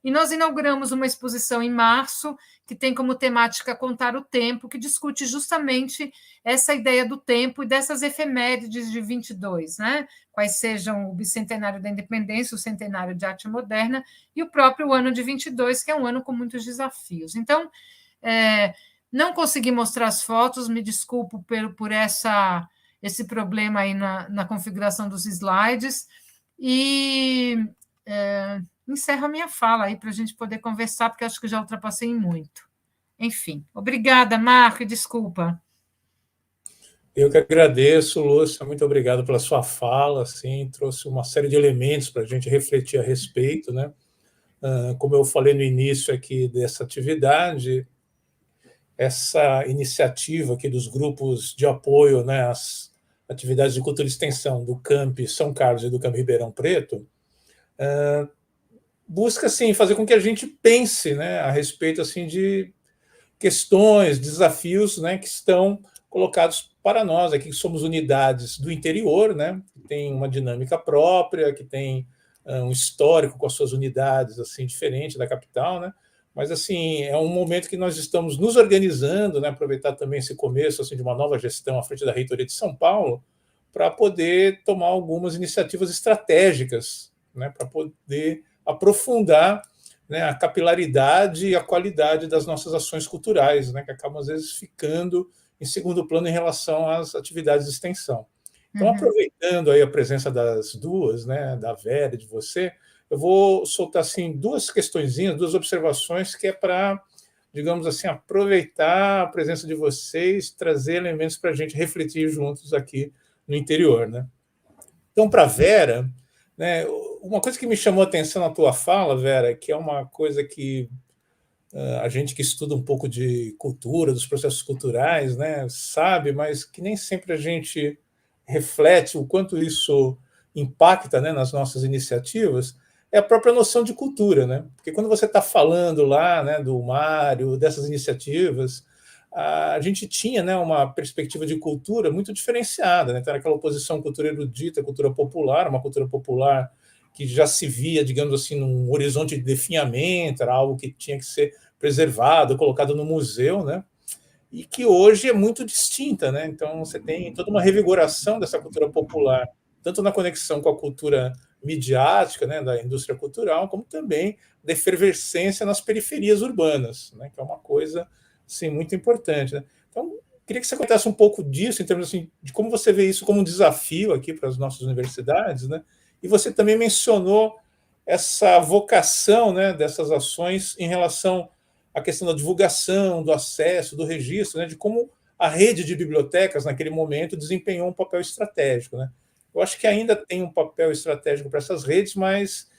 E nós inauguramos uma exposição em março, que tem como temática Contar o Tempo, que discute justamente essa ideia do tempo e dessas efemérides de 22, né? Quais sejam o bicentenário da independência, o centenário de arte moderna e o próprio ano de 22, que é um ano com muitos desafios. Então, não consegui mostrar as fotos, me desculpo por esse problema aí na configuração dos slides, e encerro a minha fala aí para a gente poder conversar, porque acho que já ultrapassei muito. Enfim, obrigada, Marco, e desculpa. Eu que agradeço, Lúcia, muito obrigado pela sua fala, assim, trouxe uma série de elementos para a gente refletir a respeito, né? Como eu falei no início aqui dessa atividade, essa iniciativa aqui dos grupos de apoio, né, às atividades de cultura e extensão do Camp São Carlos e do Camp Ribeirão Preto, busca assim, fazer com que a gente pense, né, a respeito assim, de questões, desafios, né, que estão colocados para nós aqui, que somos unidades do interior, né, que tem uma dinâmica própria, que tem um histórico com as suas unidades assim diferente da capital, né? Mas assim é um momento que nós estamos nos organizando, né? Aproveitar também esse começo assim de uma nova gestão à frente da Reitoria de São Paulo para poder tomar algumas iniciativas estratégicas, né? Para poder aprofundar, né, a capilaridade e a qualidade das nossas ações culturais, né? Que acabam às vezes ficando em segundo plano em relação às atividades de extensão. Então, aproveitando aí a presença das duas, né, da Vera e de você, eu vou soltar assim 2 questõezinhas, 2 observações que é para, digamos assim, aproveitar a presença de vocês, trazer elementos para a gente refletir juntos aqui no interior, né? Então, para a Vera, né, uma coisa que me chamou a atenção na tua fala, Vera, que é uma coisa que a gente que estuda um pouco de cultura, dos processos culturais, né, sabe, mas que nem sempre a gente reflete o quanto isso impacta, né, nas nossas iniciativas, é a própria noção de cultura, né? Porque quando você está falando lá, né, do Mário, dessas iniciativas, a gente tinha, né, uma perspectiva de cultura muito diferenciada, né? Então, era aquela oposição cultura erudita, cultura popular, uma cultura popular que já se via, digamos assim, num horizonte de definhamento, era algo que tinha que ser preservado, colocado no museu, né? E que hoje é muito distinta, né? Então você tem toda uma revigoração dessa cultura popular, tanto na conexão com a cultura midiática, né, da indústria cultural, como também da efervescência nas periferias urbanas, né, que é uma coisa assim, muito importante, né? Então, queria que você contasse um pouco disso, em termos assim, de como você vê isso como um desafio aqui para as nossas universidades, né? E você também mencionou essa vocação, né, dessas ações em relação à questão da divulgação, do acesso, do registro, né, de como a rede de bibliotecas, naquele momento, desempenhou um papel estratégico, né? Eu acho que ainda tem um papel estratégico para essas redes, mas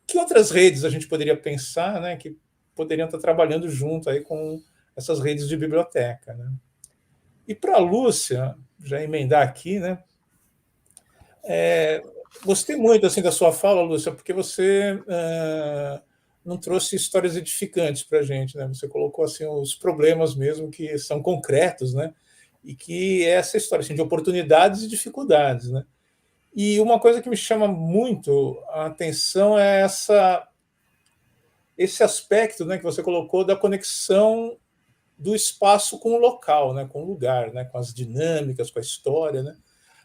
que outras redes a gente poderia pensar, né, que poderiam estar trabalhando junto aí com essas redes de biblioteca, né? E para a Lúcia, já emendar aqui, né? Gostei muito assim da sua fala, Lúcia, porque você não trouxe histórias edificantes para a gente, né? Você colocou assim os problemas mesmo que são concretos, né? E que é essa história assim, de oportunidades e dificuldades, né? E uma coisa que me chama muito a atenção é esse aspecto, né, que você colocou da conexão do espaço com o local, né, com o lugar, né, com as dinâmicas, com a história, né?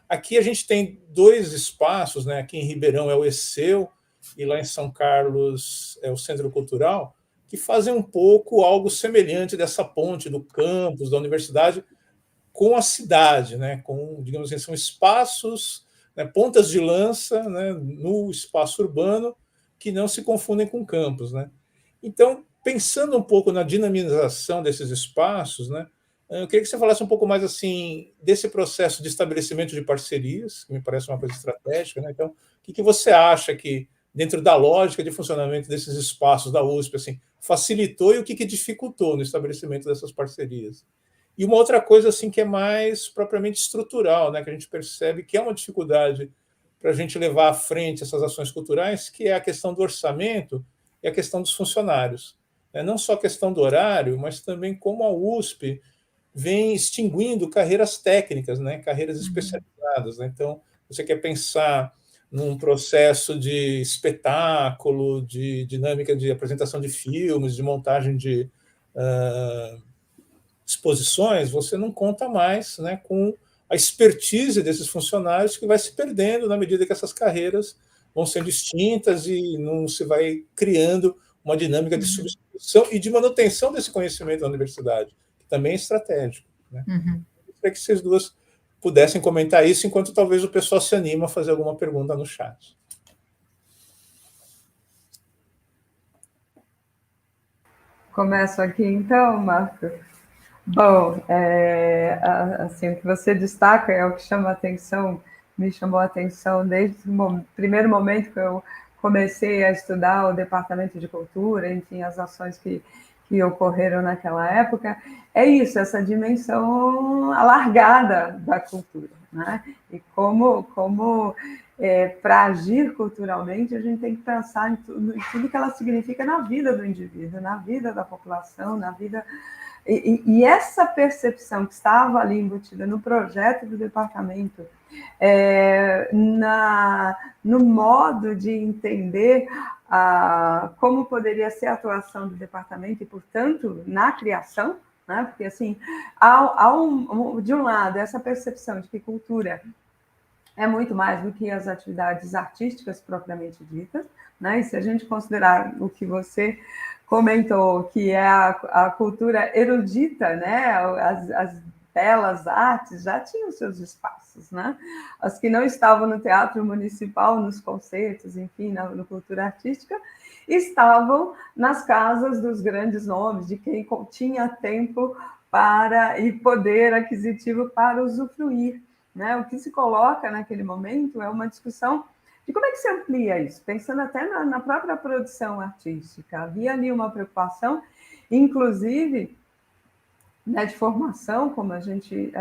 Aqui a gente tem dois espaços, né? Aqui em Ribeirão é o ESSEU e lá em São Carlos é o Centro Cultural, que fazem um pouco algo semelhante dessa ponte do campus, da universidade, com a cidade, né? Com, digamos assim, são espaços, né, pontas de lança, né, no espaço urbano que não se confundem com campus, né? Então, pensando um pouco na dinamização desses espaços, né, eu queria que você falasse um pouco mais assim desse processo de estabelecimento de parcerias, que me parece uma coisa estratégica, né? Então, o que você acha que dentro da lógica de funcionamento desses espaços da USP assim facilitou e o que dificultou no estabelecimento dessas parcerias? E uma outra coisa assim que é mais propriamente estrutural, né, que a gente percebe que é uma dificuldade para a gente levar à frente essas ações culturais, que é a questão do orçamento e a questão dos funcionários. Não só a questão do horário, mas também como a USP vem extinguindo carreiras técnicas, né, carreiras especializadas. Né? Então, você quer pensar num processo de espetáculo, de dinâmica de apresentação de filmes, de montagem de exposições, você não conta mais, né, com a expertise desses funcionários, que vai se perdendo na medida que essas carreiras vão sendo extintas e não se vai criando uma dinâmica de substituição e de manutenção desse conhecimento na universidade, que também é estratégico. Né? Eu queria que vocês duas pudessem comentar isso, enquanto talvez o pessoal se anima a fazer alguma pergunta no chat. Começo aqui então, Marco. Bom, assim, o que você destaca é o que chama a atenção, me chamou a atenção desde o primeiro momento que eu comecei a estudar o Departamento de Cultura, enfim, as ações que ocorreram naquela época, é isso, essa dimensão alargada da cultura, né? E como para agir culturalmente, a gente tem que pensar em tudo que ela significa na vida do indivíduo, na vida da população, na vida... E essa percepção que estava ali embutida no projeto do departamento, no modo de entender como poderia ser a atuação do departamento e, portanto, na criação, né? Porque, assim, de um lado, essa percepção de que cultura é muito mais do que as atividades artísticas propriamente ditas, né? E se a gente considerar o que você comentou, que é a cultura erudita, né? As belas artes já tinham seus espaços, né? As que não estavam no teatro municipal, nos concertos, enfim, na cultura artística, estavam nas casas dos grandes nomes, de quem tinha tempo e poder aquisitivo para usufruir. Né? O que se coloca naquele momento é uma discussão de como é que se amplia isso, pensando até na própria produção artística. Havia ali uma preocupação, inclusive, né, de formação, como a gente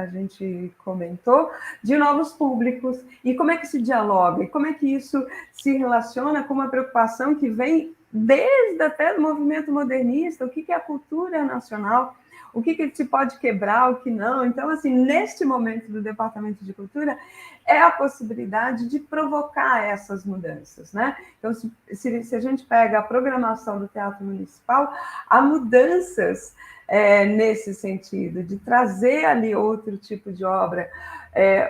comentou, de novos públicos. E como é que se dialoga? E como é que isso se relaciona com uma preocupação que vem desde até do movimento modernista? O que é a cultura nacional? O que se pode quebrar, o que não. Então, assim, neste momento do Departamento de Cultura, é a possibilidade de provocar essas mudanças, né? Então, se a gente pega a programação do Teatro Municipal, há mudanças nesse sentido, de trazer ali outro tipo de obra,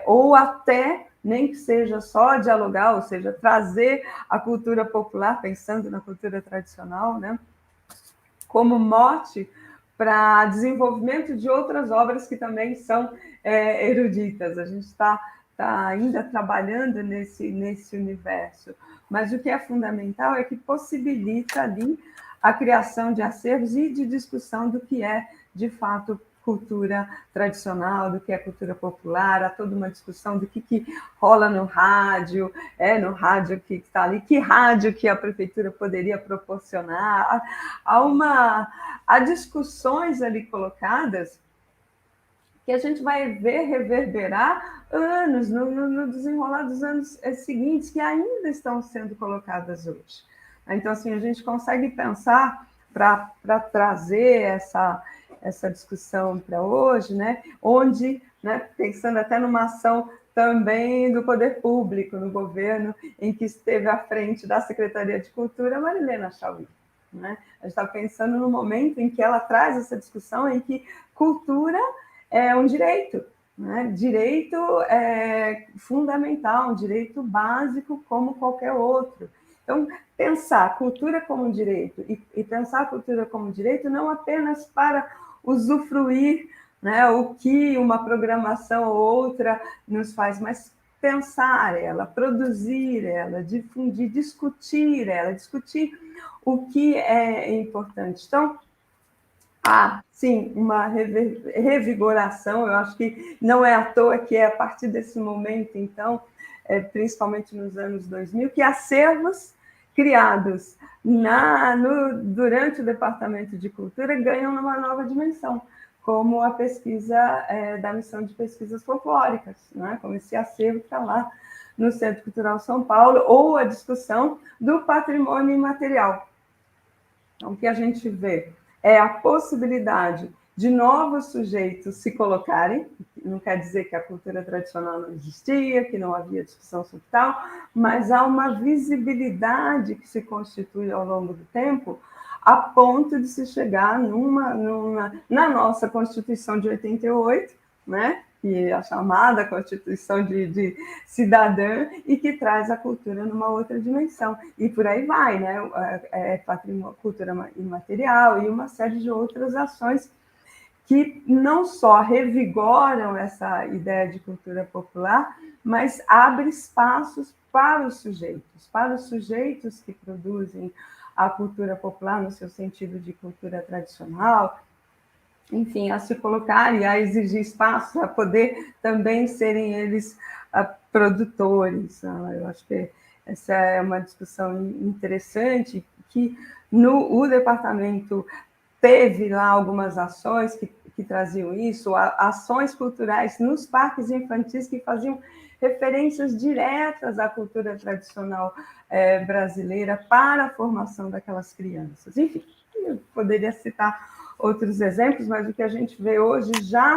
ou até, nem que seja só dialogar, ou seja, trazer a cultura popular, pensando na cultura tradicional, né? Como mote para desenvolvimento de outras obras que também são eruditas. A gente está ainda trabalhando nesse universo, mas o que é fundamental é que possibilita ali a criação de acervos e de discussão do que é, de fato, cultura tradicional, do que é cultura popular, há toda uma discussão do que rola no rádio que está ali, que rádio que a prefeitura poderia proporcionar. Há discussões ali colocadas que a gente vai ver reverberar anos, no desenrolar dos anos seguintes, que ainda estão sendo colocadas hoje. Então, assim, a gente consegue pensar para trazer essa discussão para hoje, né? Onde, né, pensando até numa ação também do poder público, no governo, em que esteve à frente da Secretaria de Cultura, a Marilena Chaui. Né? A gente está pensando no momento em que ela traz essa discussão em que cultura é um direito, né? Direito fundamental, um direito básico como qualquer outro. Então, pensar a cultura como um direito e pensar a cultura como direito não apenas para usufruir, né, o que uma programação ou outra nos faz, mas pensar ela, produzir ela, difundir, discutir ela, discutir o que é importante. Então, sim, uma revigoração, eu acho que não é à toa que é a partir desse momento, então, principalmente nos anos 2000, que acervos criados durante o Departamento de Cultura ganham uma nova dimensão, como a pesquisa da missão de pesquisas folclóricas, né? Como esse acervo que está lá no Centro Cultural São Paulo, ou a discussão do patrimônio imaterial. Então, o que a gente vê é a possibilidade de novos sujeitos se colocarem, não quer dizer que a cultura tradicional não existia, que não havia discussão sobre tal, mas há uma visibilidade que se constitui ao longo do tempo, a ponto de se chegar na nossa Constituição de 88, né? Que é a chamada Constituição de Cidadã, e que traz a cultura numa outra dimensão. E por aí vai, né? Patrimônio, cultura imaterial e uma série de outras ações que não só revigoram essa ideia de cultura popular, mas abre espaços para os sujeitos que produzem a cultura popular no seu sentido de cultura tradicional, enfim, a se colocar e a exigir espaço, a poder também serem eles produtores. Eu acho que essa é uma discussão interessante, que o departamento teve lá algumas ações que traziam isso, ações culturais nos parques infantis que faziam referências diretas à cultura tradicional brasileira para a formação daquelas crianças. Enfim, eu poderia citar outros exemplos, mas o que a gente vê hoje já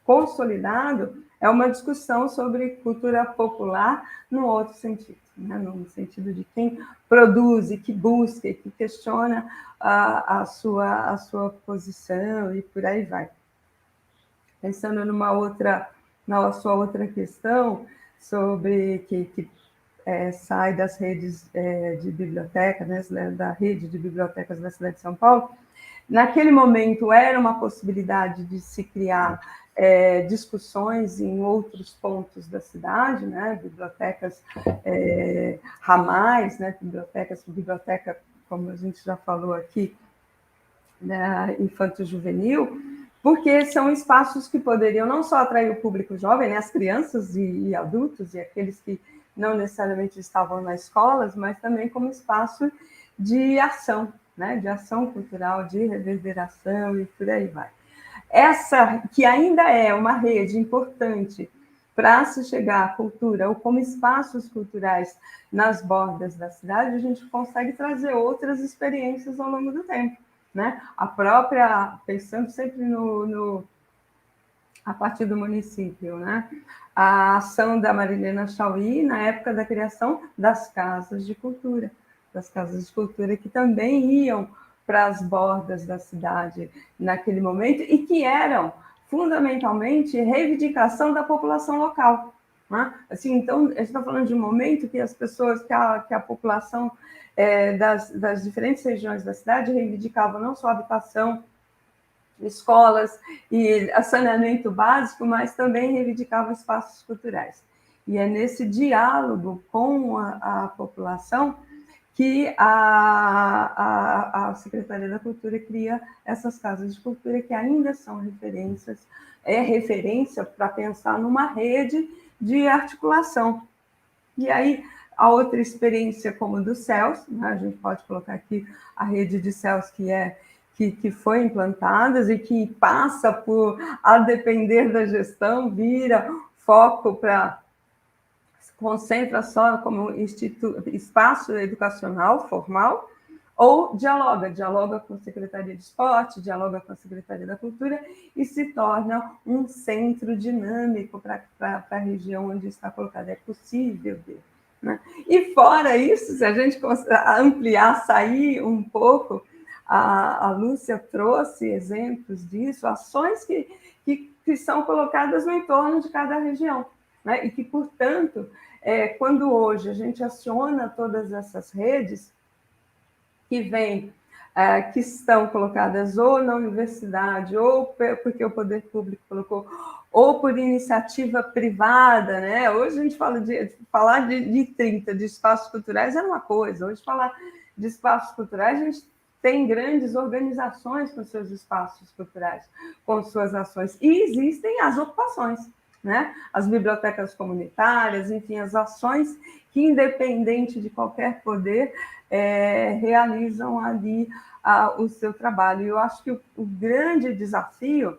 consolidado é uma discussão sobre cultura popular no outro sentido, né? No sentido de quem produz, que busca, que questiona a sua posição e por aí vai. Pensando na sua outra questão sobre que sai das redes de biblioteca, né, da rede de bibliotecas da cidade de São Paulo, naquele momento era uma possibilidade de se criar discussões em outros pontos da cidade, né, bibliotecas ramais, né, biblioteca, como a gente já falou aqui, né, infanto-juvenil, porque são espaços que poderiam não só atrair o público jovem, né, as crianças e adultos, e aqueles que não necessariamente estavam nas escolas, mas também como espaço de ação, né, de ação cultural, de reverberação e por aí vai. Essa que ainda é uma rede importante para se chegar à cultura, ou como espaços culturais nas bordas da cidade, a gente consegue trazer outras experiências ao longo do tempo, né? A própria, pensando sempre a partir do município, né? A ação da Marilena Chaui na época da criação das casas de cultura que também iam para as bordas da cidade naquele momento e que eram fundamentalmente reivindicação da população local, né? Assim, então, a gente está falando de um momento que as pessoas, que a população das diferentes regiões da cidade reivindicavam não só habitação, escolas e saneamento básico, mas também reivindicavam espaços culturais. E é nesse diálogo com a população que a Secretaria da Cultura cria essas casas de cultura que ainda são referência para pensar numa rede de articulação. E aí, a outra experiência, como do CELS, né, a gente pode colocar aqui a rede de CELS que foi implantada e que passa por, a depender da gestão, vira foco para concentra só como espaço educacional formal, ou dialoga com a Secretaria de Esporte, dialoga com a Secretaria da Cultura e se torna um centro dinâmico para a região onde está colocada. É possível ver. Né? E fora isso, se a gente ampliar, sair um pouco, a Lúcia trouxe exemplos disso, ações que são colocadas no entorno de cada região, né? E que, portanto, quando hoje a gente aciona todas essas redes que estão colocadas ou na universidade, ou porque o poder público colocou, ou por iniciativa privada, né? Hoje a gente falar de 30, de espaços culturais é uma coisa, hoje falar de espaços culturais, a gente tem grandes organizações com seus espaços culturais, com suas ações, e existem as ocupações, né? As bibliotecas comunitárias, enfim, as ações que, independente de qualquer poder, realizam ali o seu trabalho. E eu acho que o grande desafio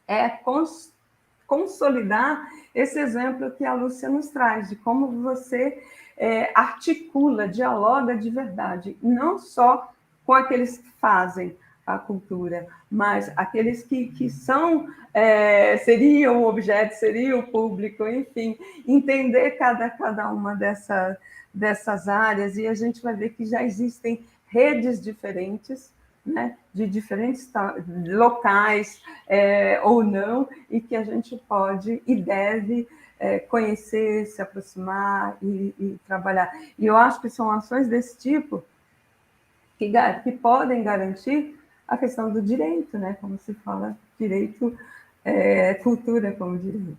é consolidar esse exemplo que a Lúcia nos traz, de como você articula, dialoga de verdade, não só com aqueles que fazem a cultura, mas aqueles que são, seriam o objeto, seriam o público, enfim, entender cada uma dessas áreas, e a gente vai ver que já existem redes diferentes, né, de diferentes locais ou não, e que a gente pode e deve conhecer, se aproximar e trabalhar. E eu acho que são ações desse tipo que podem garantir a questão do direito, né? Como se fala, direito, cultura como direito.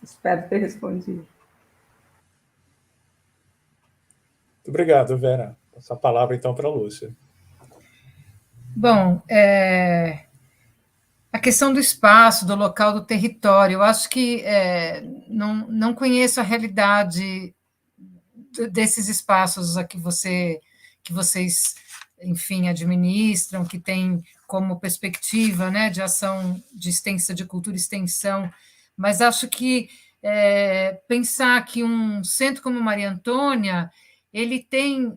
Espero ter respondido. Muito obrigado, Vera. Essa palavra, então, para a Lúcia. Bom, a questão do espaço, do local, do território, eu acho que não conheço a realidade desses espaços a que vocês, enfim, administram, que tem como perspectiva, né, de ação de cultura e extensão, mas acho que pensar que um centro como Maria Antônia, ele tem,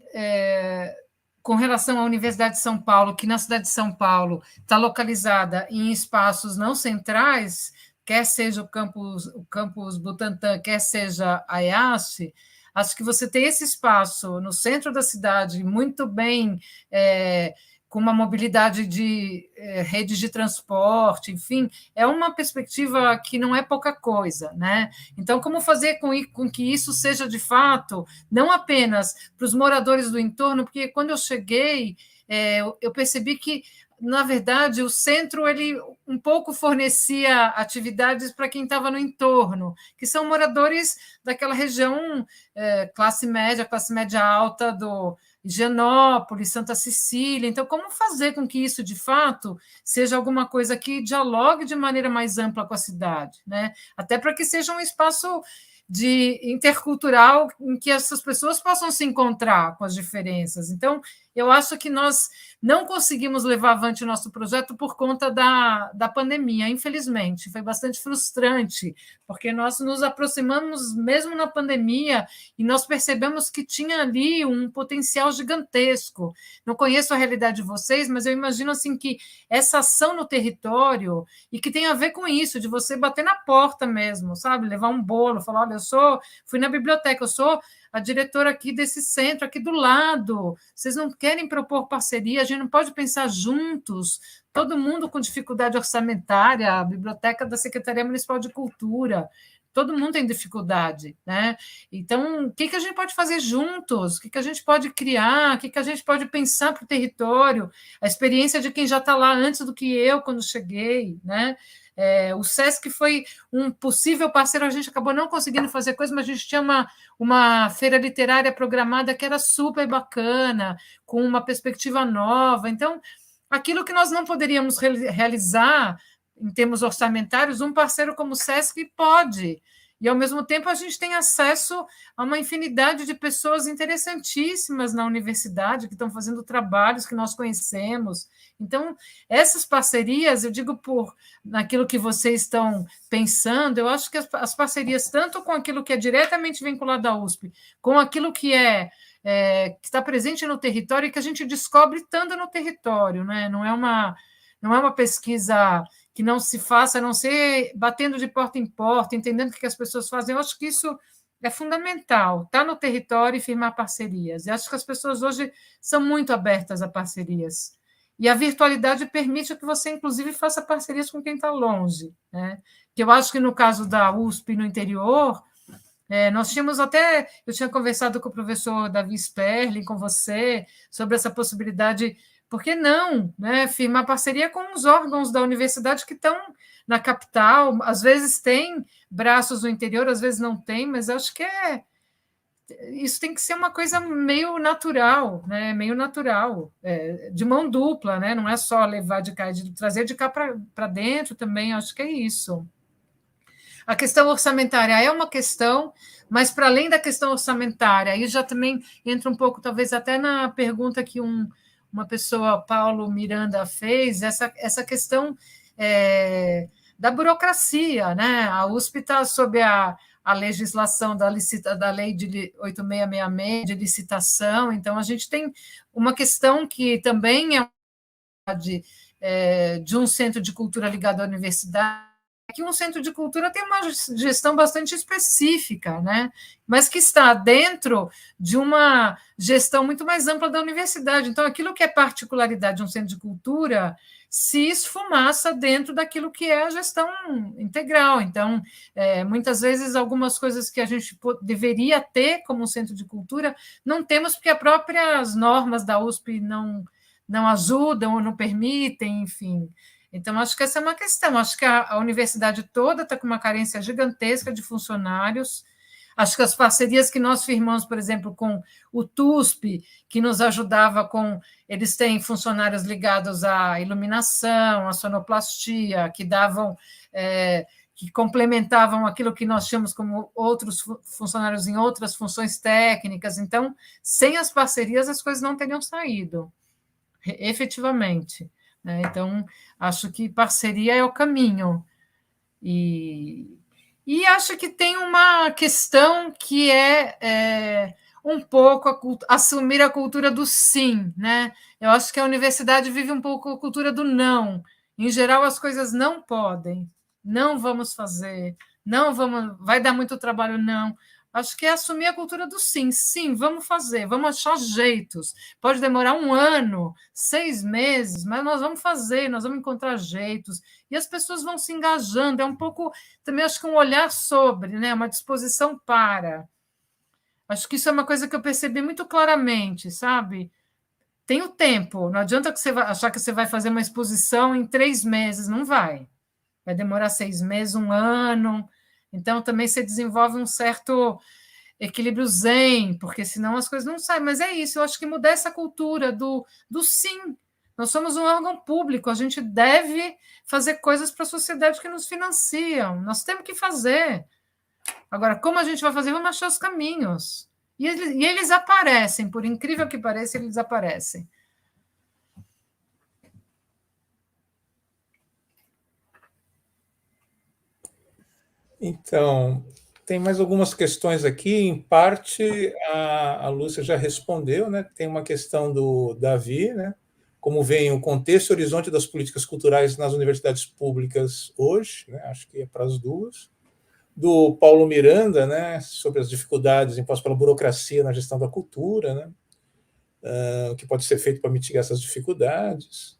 com relação à Universidade de São Paulo, que na cidade de São Paulo está localizada em espaços não centrais, quer seja o campus Butantã, quer seja a EASF, acho que você ter esse espaço no centro da cidade, muito bem, com uma mobilidade de redes de transporte, enfim, é uma perspectiva que não é pouca coisa, né? Então, como fazer com que isso seja, de fato, não apenas para os moradores do entorno, porque quando eu cheguei, eu percebi que, na verdade, o centro ele um pouco fornecia atividades para quem estava no entorno, que são moradores daquela região classe média alta do Higienópolis, Santa Cecília. Então, como fazer com que isso, de fato, seja alguma coisa que dialogue de maneira mais ampla com a cidade, né? Até para que seja um espaço intercultural em que essas pessoas possam se encontrar com as diferenças. Então, eu acho que nós não conseguimos levar avante o nosso projeto por conta da pandemia, infelizmente. Foi bastante frustrante, porque nós nos aproximamos mesmo na pandemia e nós percebemos que tinha ali um potencial gigantesco. Não conheço a realidade de vocês, mas eu imagino assim que essa ação no território, e que tem a ver com isso, de você bater na porta mesmo, sabe? Levar um bolo, falar, olha, fui na biblioteca, eu sou a diretora aqui desse centro, aqui do lado, vocês não querem propor parceria, a gente não pode pensar juntos, todo mundo com dificuldade orçamentária, a biblioteca da Secretaria Municipal de Cultura, todo mundo tem dificuldade, né? Então, o que a gente pode fazer juntos? O que a gente pode criar? O que a gente pode pensar para o território? A experiência de quem já está lá antes do que eu, quando cheguei, né? O SESC foi um possível parceiro, a gente acabou não conseguindo fazer coisa, mas a gente tinha uma feira literária programada que era super bacana, com uma perspectiva nova. Então, aquilo que nós não poderíamos realizar em termos orçamentários, um parceiro como o SESC pode. E, ao mesmo tempo, a gente tem acesso a uma infinidade de pessoas interessantíssimas na universidade que estão fazendo trabalhos que nós conhecemos. Então, essas parcerias, eu digo naquilo que vocês estão pensando, eu acho que as parcerias, tanto com aquilo que é diretamente vinculado à USP, com aquilo que que está presente no território e que a gente descobre estando no território, né? Não é uma pesquisa que não se faça, a não ser batendo de porta em porta, entendendo o que as pessoas fazem. Eu acho que isso é fundamental, estar no território e firmar parcerias. Eu acho que as pessoas hoje são muito abertas a parcerias. E a virtualidade permite que você, inclusive, faça parcerias com quem está longe, né? Que eu acho que, no caso da USP no interior, nós tínhamos até... Eu tinha conversado com o professor Davi Sperling, com você, sobre essa possibilidade... Por que não, né? Firmar parceria com os órgãos da universidade que estão na capital? Às vezes tem braços no interior, às vezes não tem, mas acho que isso tem que ser uma coisa meio natural, né? Meio natural, de mão dupla, né? Não é só levar de cá, de trazer de cá para dentro também, acho que é isso. A questão orçamentária é uma questão, mas para além da questão orçamentária, aí já também entra um pouco, talvez até na pergunta que uma pessoa, Paulo Miranda, fez, essa questão da burocracia, né? A USP está sob a legislação da lei de 8666, de licitação, então a gente tem uma questão que também de um centro de cultura ligado à universidade, que um centro de cultura tem uma gestão bastante específica, né? Mas que está dentro de uma gestão muito mais ampla da universidade. Então, aquilo que é particularidade de um centro de cultura se esfumaça dentro daquilo que é a gestão integral. Então, muitas vezes, algumas coisas que a gente deveria ter como um centro de cultura, não temos porque as próprias normas da USP não ajudam ou não permitem, enfim... Então, acho que essa é uma questão. Acho que a universidade toda está com uma carência gigantesca de funcionários. Acho que as parcerias que nós firmamos, por exemplo, com o TUSP, que nos ajudava com... Eles têm funcionários ligados à iluminação, à sonoplastia, que davam... que complementavam aquilo que nós tínhamos como outros funcionários em outras funções técnicas. Então, sem as parcerias, as coisas não teriam saído, efetivamente. Então, acho que parceria é o caminho. E acho que tem uma questão que um pouco assumir a cultura do sim, né? Eu acho que a universidade vive um pouco a cultura do não. Em geral, as coisas não podem, não vamos fazer, não vamos, vai dar muito trabalho, não. Acho que é assumir a cultura do sim. Sim, vamos fazer, vamos achar jeitos. Pode demorar 1 ano, 6 meses, mas nós vamos fazer, nós vamos encontrar jeitos. E as pessoas vão se engajando. É um pouco, também acho que um olhar sobre, né? Uma disposição para. Acho que isso é uma coisa que eu percebi muito claramente, sabe? Tem o tempo, não adianta que você achar que você vai fazer uma exposição em 3 meses, não vai. Vai demorar 6 meses, 1 ano. Então, também você desenvolve um certo equilíbrio zen, porque senão as coisas não saem. Mas é isso, eu acho que mudar essa cultura do sim. Nós somos um órgão público, a gente deve fazer coisas para a sociedade que nos financiam. Nós temos que fazer. Agora, como a gente vai fazer? Vamos achar os caminhos. E eles aparecem, por incrível que pareça, eles aparecem. Então, tem mais algumas questões aqui, em parte a Lúcia já respondeu, né? Tem uma questão do Davi, né? Como vem o contexto e horizonte das políticas culturais nas universidades públicas hoje, né? Acho que é para as duas. Do Paulo Miranda, né? Sobre as dificuldades impostas pela burocracia na gestão da cultura, né? O que pode ser feito para mitigar essas dificuldades.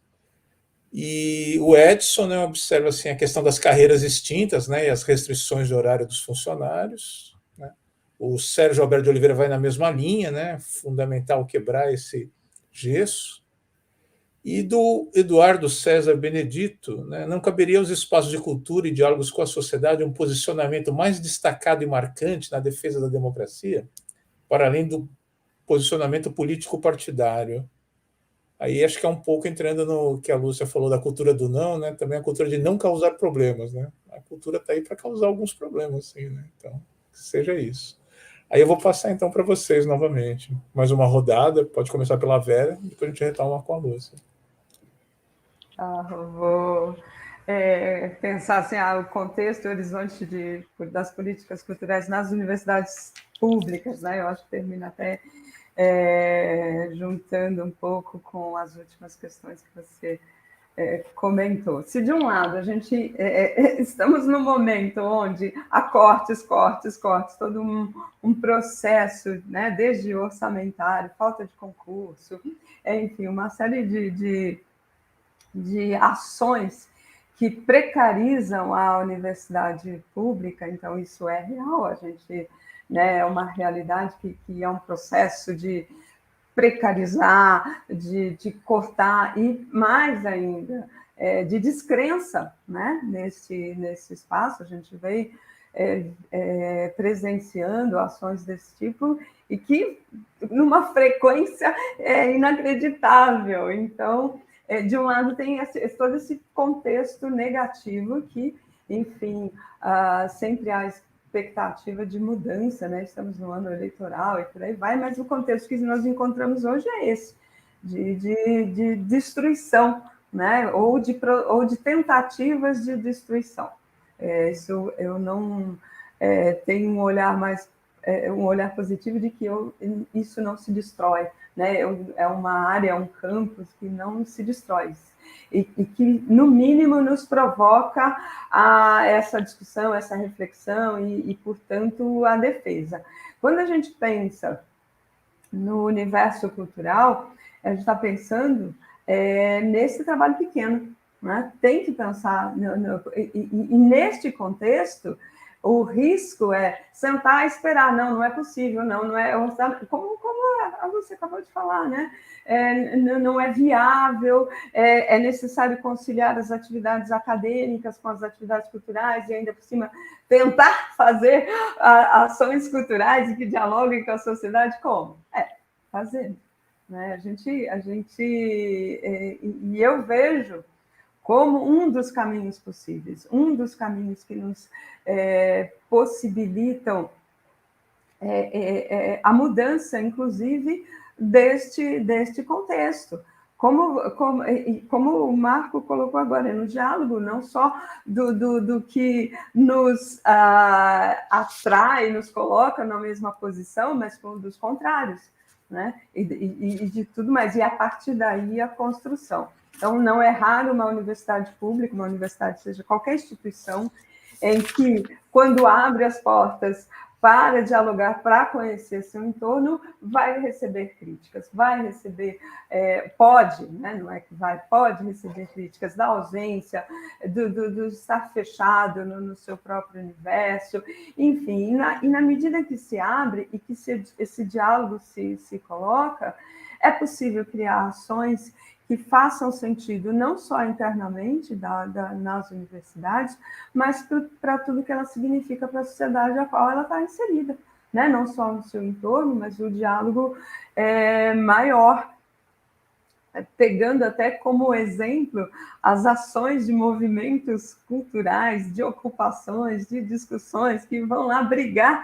E o Edson, né, observa assim, a questão das carreiras extintas, né, e as restrições de horário dos funcionários. Né. O Sérgio Alberto de Oliveira vai na mesma linha, né, fundamental quebrar esse gesso. E do Eduardo César Benedito, né, não caberia aos espaços de cultura e diálogos com a sociedade um posicionamento mais destacado e marcante na defesa da democracia, para além do posicionamento político partidário? Aí acho que é um pouco entrando no que a Lúcia falou da cultura do não, né? Também a cultura de não causar problemas, né? A cultura está aí para causar alguns problemas, sim, né? Então, que seja isso. Aí eu vou passar então para vocês novamente. Mais uma rodada, pode começar pela Vera, depois a gente retoma com a Lúcia. Vou pensar assim, o contexto, o horizonte das políticas culturais nas universidades públicas, né? Eu acho que termina até juntando um pouco com as últimas questões que você comentou. Se de um lado a gente estamos num momento onde há cortes, todo um processo, né, desde orçamentário, falta de concurso, enfim, uma série de ações que precarizam a universidade pública, então isso é real, a gente, né, é uma realidade que é um processo de precarizar, de cortar e, mais ainda, de descrença, né, nesse espaço. A gente veio presenciando ações desse tipo e que numa frequência inacreditável. Então, de um lado tem todo esse contexto negativo que, enfim, sempre há expectativa de mudança, né? Estamos no ano eleitoral e por aí vai, mas o contexto que nós encontramos hoje é esse, de destruição, né? Ou de tentativas de destruição. Isso eu não tenho um olhar um olhar positivo de que isso não se destrói, né? É uma área, um campus que não se destrói. E que, no mínimo, nos provoca essa discussão, essa reflexão e, portanto, a defesa. Quando a gente pensa no universo cultural, a gente está pensando nesse trabalho pequeno, né? Tem que pensar, e neste contexto, o risco é sentar e esperar, não é possível, não é, como você acabou de falar, né? Não é viável, é necessário conciliar as atividades acadêmicas com as atividades culturais e ainda por cima tentar fazer ações culturais que dialoguem com a sociedade, como? Fazendo, né? E eu vejo como um dos caminhos possíveis, um dos caminhos que nos possibilitam a mudança, inclusive, deste contexto. Como o Marco colocou agora, no diálogo, não só do que nos atrai, nos coloca na mesma posição, mas dos contrários, né? E de tudo mais. E a partir daí a construção. Então, não é raro uma universidade pública, uma universidade, seja qualquer instituição, em que, quando abre as portas para dialogar, para conhecer seu entorno, vai receber críticas, vai receber, pode, né? Não é que vai, pode receber críticas da ausência, do estar fechado no seu próprio universo, enfim, e na medida que se abre e que esse diálogo se coloca, é possível criar ações que façam sentido não só internamente nas universidades, mas para tudo que ela significa para a sociedade a qual ela está inserida, né? Não só no seu entorno, mas o diálogo maior, pegando até como exemplo as ações de movimentos culturais, de ocupações, de discussões que vão lá brigar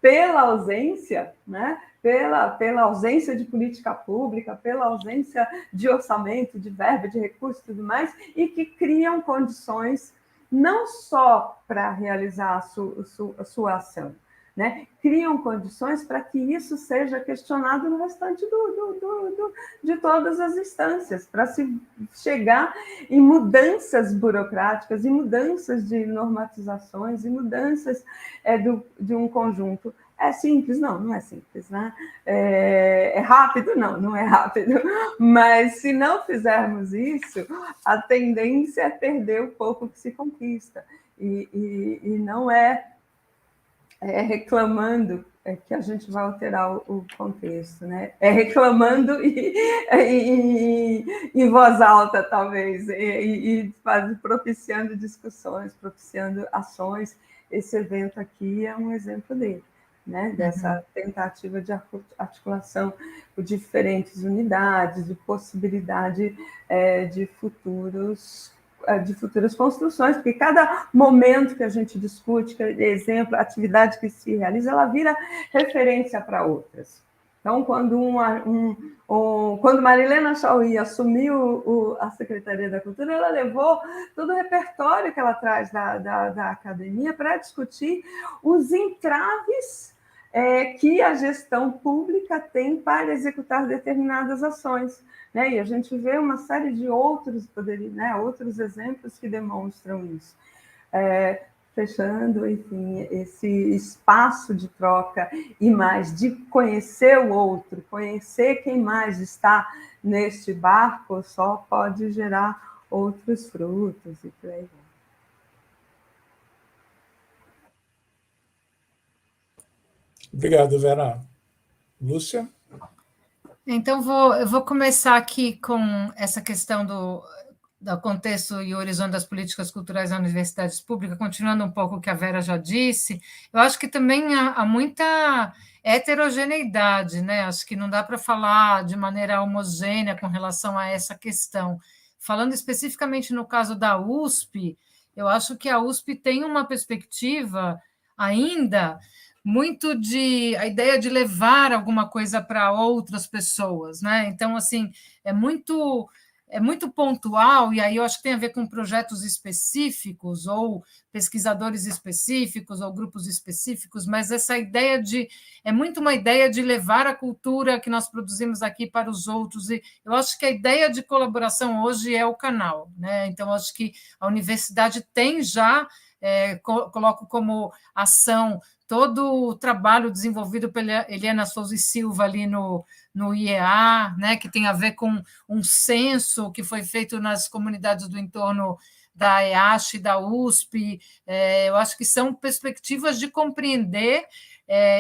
pela ausência, né? Pela ausência de política pública, pela ausência de orçamento, de verba, de recursos e tudo mais, e que criam condições não só para realizar a sua ação, né? Criam condições para que isso seja questionado no restante de todas as instâncias, para se chegar em mudanças burocráticas, e mudanças de normatizações, e mudanças de um conjunto. É simples? Não é simples, né? É rápido? Não é rápido. Mas se não fizermos isso, a tendência é perder o pouco que se conquista. E não reclamando é que a gente vai alterar o contexto, né? É reclamando em voz alta, talvez, e propiciando discussões, propiciando ações. Esse evento aqui é um exemplo dele, né? Dessa tentativa de articulação por diferentes unidades, de possibilidade de futuras construções, porque cada momento que a gente discute, exemplo, atividade que se realiza, ela vira referência para outras. Então, quando Marilena Chaui assumiu a Secretaria da Cultura, ela levou todo o repertório que ela traz da academia para discutir os entraves que a gestão pública tem para executar determinadas ações. Né? E a gente vê uma série de outros exemplos que demonstram isso. Fechando, enfim, esse espaço de troca e mais de conhecer o outro, conhecer quem mais está neste barco, só pode gerar outros frutos e por aí vai. Obrigado, Vera. Lúcia? Então, eu vou começar aqui com essa questão do contexto e horizonte das políticas culturais nas universidades públicas, continuando um pouco o que a Vera já disse. Eu acho que também há muita heterogeneidade, né? Acho que não dá para falar de maneira homogênea com relação a essa questão. Falando especificamente no caso da USP, eu acho que a USP tem uma perspectiva ainda muito a ideia de levar alguma coisa para outras pessoas, né? Então, assim, é muito pontual, e aí eu acho que tem a ver com projetos específicos, ou pesquisadores específicos, ou grupos específicos, mas essa ideia é muito uma ideia de levar a cultura que nós produzimos aqui para os outros, e eu acho que a ideia de colaboração hoje é o canal, né? Então, eu acho que a universidade tem já, coloco como ação todo o trabalho desenvolvido pela Eliana Souza e Silva ali no IEA, né, que tem a ver com um censo que foi feito nas comunidades do entorno da EASH e da USP. Eu acho que são perspectivas de compreender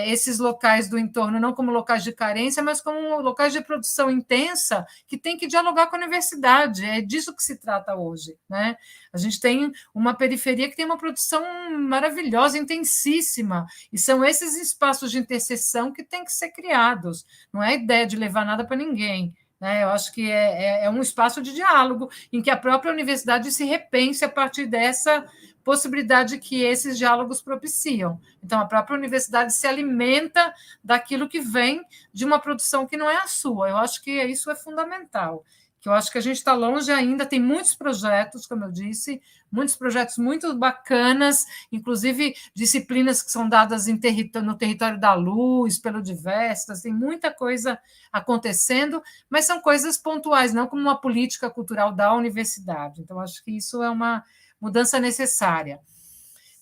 esses locais do entorno, não como locais de carência, mas como locais de produção intensa, que tem que dialogar com a universidade. É disso que se trata hoje, né? A gente tem uma periferia que tem uma produção maravilhosa, intensíssima, e são esses espaços de interseção que têm que ser criados. Não é a ideia de levar nada para ninguém. Eu acho que é um espaço de diálogo em que a própria universidade se repense a partir dessa possibilidade que esses diálogos propiciam. Então, a própria universidade se alimenta daquilo que vem de uma produção que não é a sua. Eu acho que isso é fundamental, que eu acho que a gente está longe ainda, tem muitos projetos, como eu disse, muitos projetos muito bacanas, inclusive disciplinas que são dadas no território da luz, pelo Diversas, tem muita coisa acontecendo, mas são coisas pontuais, não como uma política cultural da universidade. Então, acho que isso é uma mudança necessária.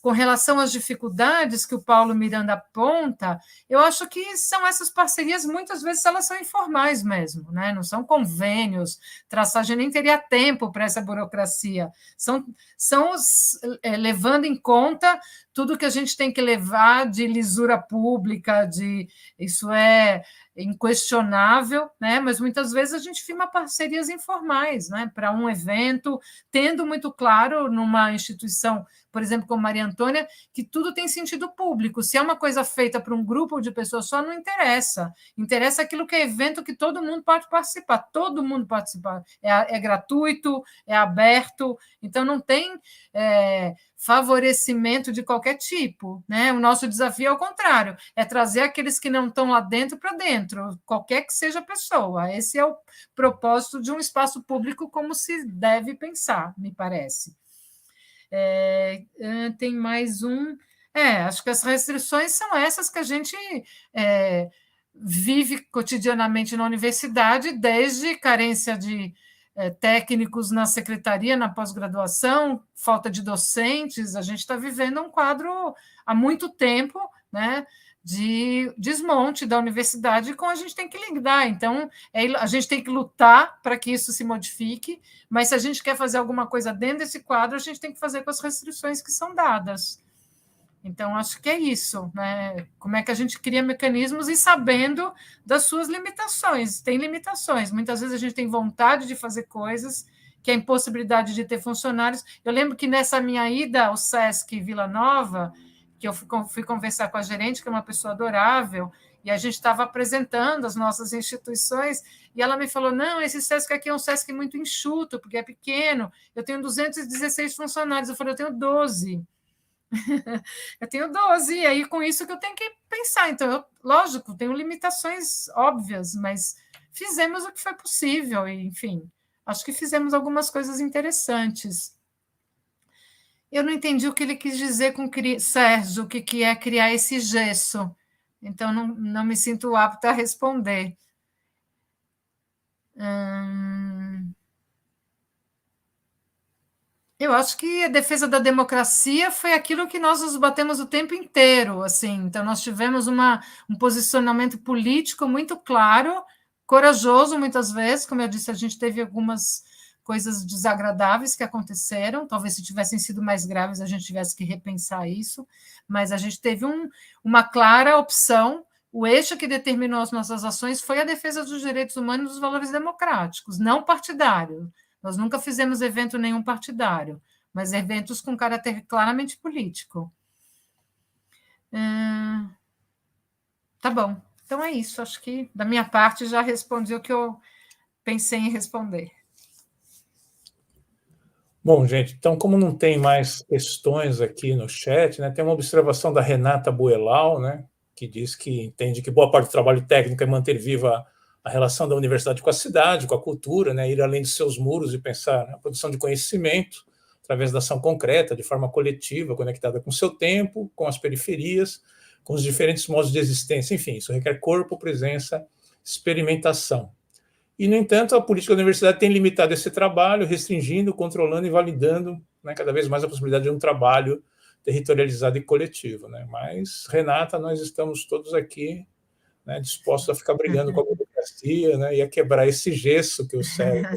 Com relação às dificuldades que o Paulo Miranda aponta, eu acho que são essas parcerias, muitas vezes elas são informais mesmo, né? Não são convênios, traçagem, nem teria tempo para essa burocracia. São levando em conta tudo que a gente tem que levar de lisura pública, isso é inquestionável, né? Mas muitas vezes a gente firma parcerias informais, né? Para um evento, tendo muito claro numa instituição, por exemplo, como Maria Antônia, que tudo tem sentido público. Se é uma coisa feita para um grupo de pessoas só, não interessa. Interessa aquilo que é evento que todo mundo pode participar. Todo mundo participa. É gratuito, é aberto, então não tem favorecimento de qualquer tipo, né? O nosso desafio é o contrário, é trazer aqueles que não estão lá dentro para dentro, qualquer que seja a pessoa. Esse é o propósito de um espaço público como se deve pensar, me parece. Tem mais um. Acho que as restrições são essas que a gente vive cotidianamente na universidade, desde carência de técnicos na secretaria, na pós-graduação, falta de docentes. A gente está vivendo um quadro há muito tempo, né, de desmonte da universidade com a gente tem que lidar. Então, a gente tem que lutar para que isso se modifique, mas se a gente quer fazer alguma coisa dentro desse quadro, a gente tem que fazer com as restrições que são dadas. Então, acho que é isso, né? Como é que a gente cria mecanismos e sabendo das suas limitações. Tem limitações. Muitas vezes a gente tem vontade de fazer coisas, que é a impossibilidade de ter funcionários. Eu lembro que nessa minha ida ao SESC Vila Nova, que eu fui conversar com a gerente, que é uma pessoa adorável, e a gente estava apresentando as nossas instituições, e ela me falou, não, esse SESC aqui é um SESC muito enxuto, porque é pequeno, eu tenho 216 funcionários. Eu falei, eu tenho 12. Eu tenho 12, e aí com isso que eu tenho que pensar. Então, lógico, tenho limitações óbvias, mas fizemos o que foi possível, e, enfim, acho que fizemos algumas coisas interessantes. Eu não entendi o que ele quis dizer com Sérgio, o que é criar esse gesso. Então, não me sinto apta a responder. Eu acho que a defesa da democracia foi aquilo que nós nos batemos o tempo inteiro, assim. Então, nós tivemos um posicionamento político muito claro, corajoso, muitas vezes. Como eu disse, a gente teve algumas coisas desagradáveis que aconteceram. Talvez, se tivessem sido mais graves, a gente tivesse que repensar isso. Mas a gente teve uma clara opção. O eixo que determinou as nossas ações foi a defesa dos direitos humanos e dos valores democráticos, não partidário. Nós nunca fizemos evento nenhum partidário, mas eventos com caráter claramente político. Tá bom. Então é isso. Acho que, da minha parte, já respondi o que eu pensei em responder. Bom, gente, então, como não tem mais questões aqui no chat, né, tem uma observação da Renata Buelau, né, que diz que entende que boa parte do trabalho técnico é manter viva a relação da universidade com a cidade, com a cultura, né, ir além de seus muros e pensar na produção de conhecimento através da ação concreta, de forma coletiva, conectada com o seu tempo, com as periferias, com os diferentes modos de existência. Enfim, isso requer corpo, presença, experimentação. E, no entanto, a política da universidade tem limitado esse trabalho, restringindo, controlando e validando, né, cada vez mais a possibilidade de um trabalho territorializado e coletivo, né? Mas, Renata, nós estamos todos aqui, né, dispostos a ficar brigando com a burocracia, né, e a quebrar esse gesso que o Sérgio,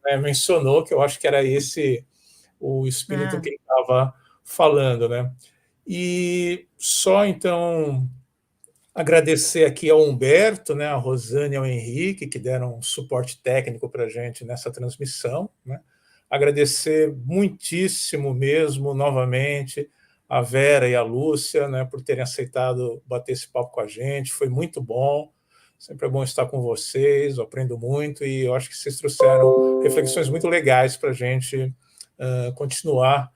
né, mencionou, que eu acho que era esse o espírito que ele estava falando, né? E só, então, agradecer aqui ao Humberto, né, a Rosane e ao Henrique, que deram suporte técnico para a gente nessa transmissão, né? Agradecer muitíssimo mesmo, novamente, a Vera e a Lúcia, né, por terem aceitado bater esse papo com a gente. Foi muito bom. Sempre é bom estar com vocês, eu aprendo muito e eu acho que vocês trouxeram reflexões muito legais para a gente continuar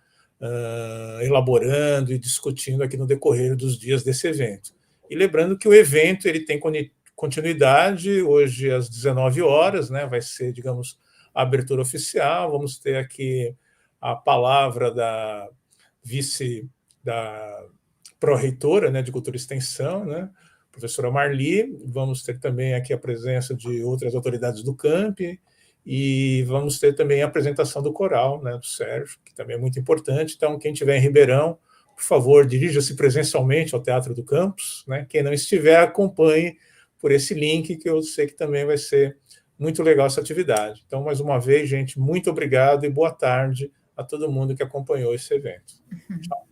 elaborando e discutindo aqui no decorrer dos dias desse evento. E lembrando que o evento ele tem continuidade, hoje às 19 horas, né, vai ser, digamos, a abertura oficial. Vamos ter aqui a palavra da da pró-reitora, né, de Cultura e Extensão, né, professora Marli. Vamos ter também aqui a presença de outras autoridades do campi e vamos ter também a apresentação do coral, né, do Sérgio, que também é muito importante. Então, quem estiver em Ribeirão, por favor, dirija-se presencialmente ao Teatro do Campus, né? Quem não estiver, acompanhe por esse link, que eu sei que também vai ser muito legal essa atividade. Então, mais uma vez, gente, muito obrigado e boa tarde a todo mundo que acompanhou esse evento. Tchau.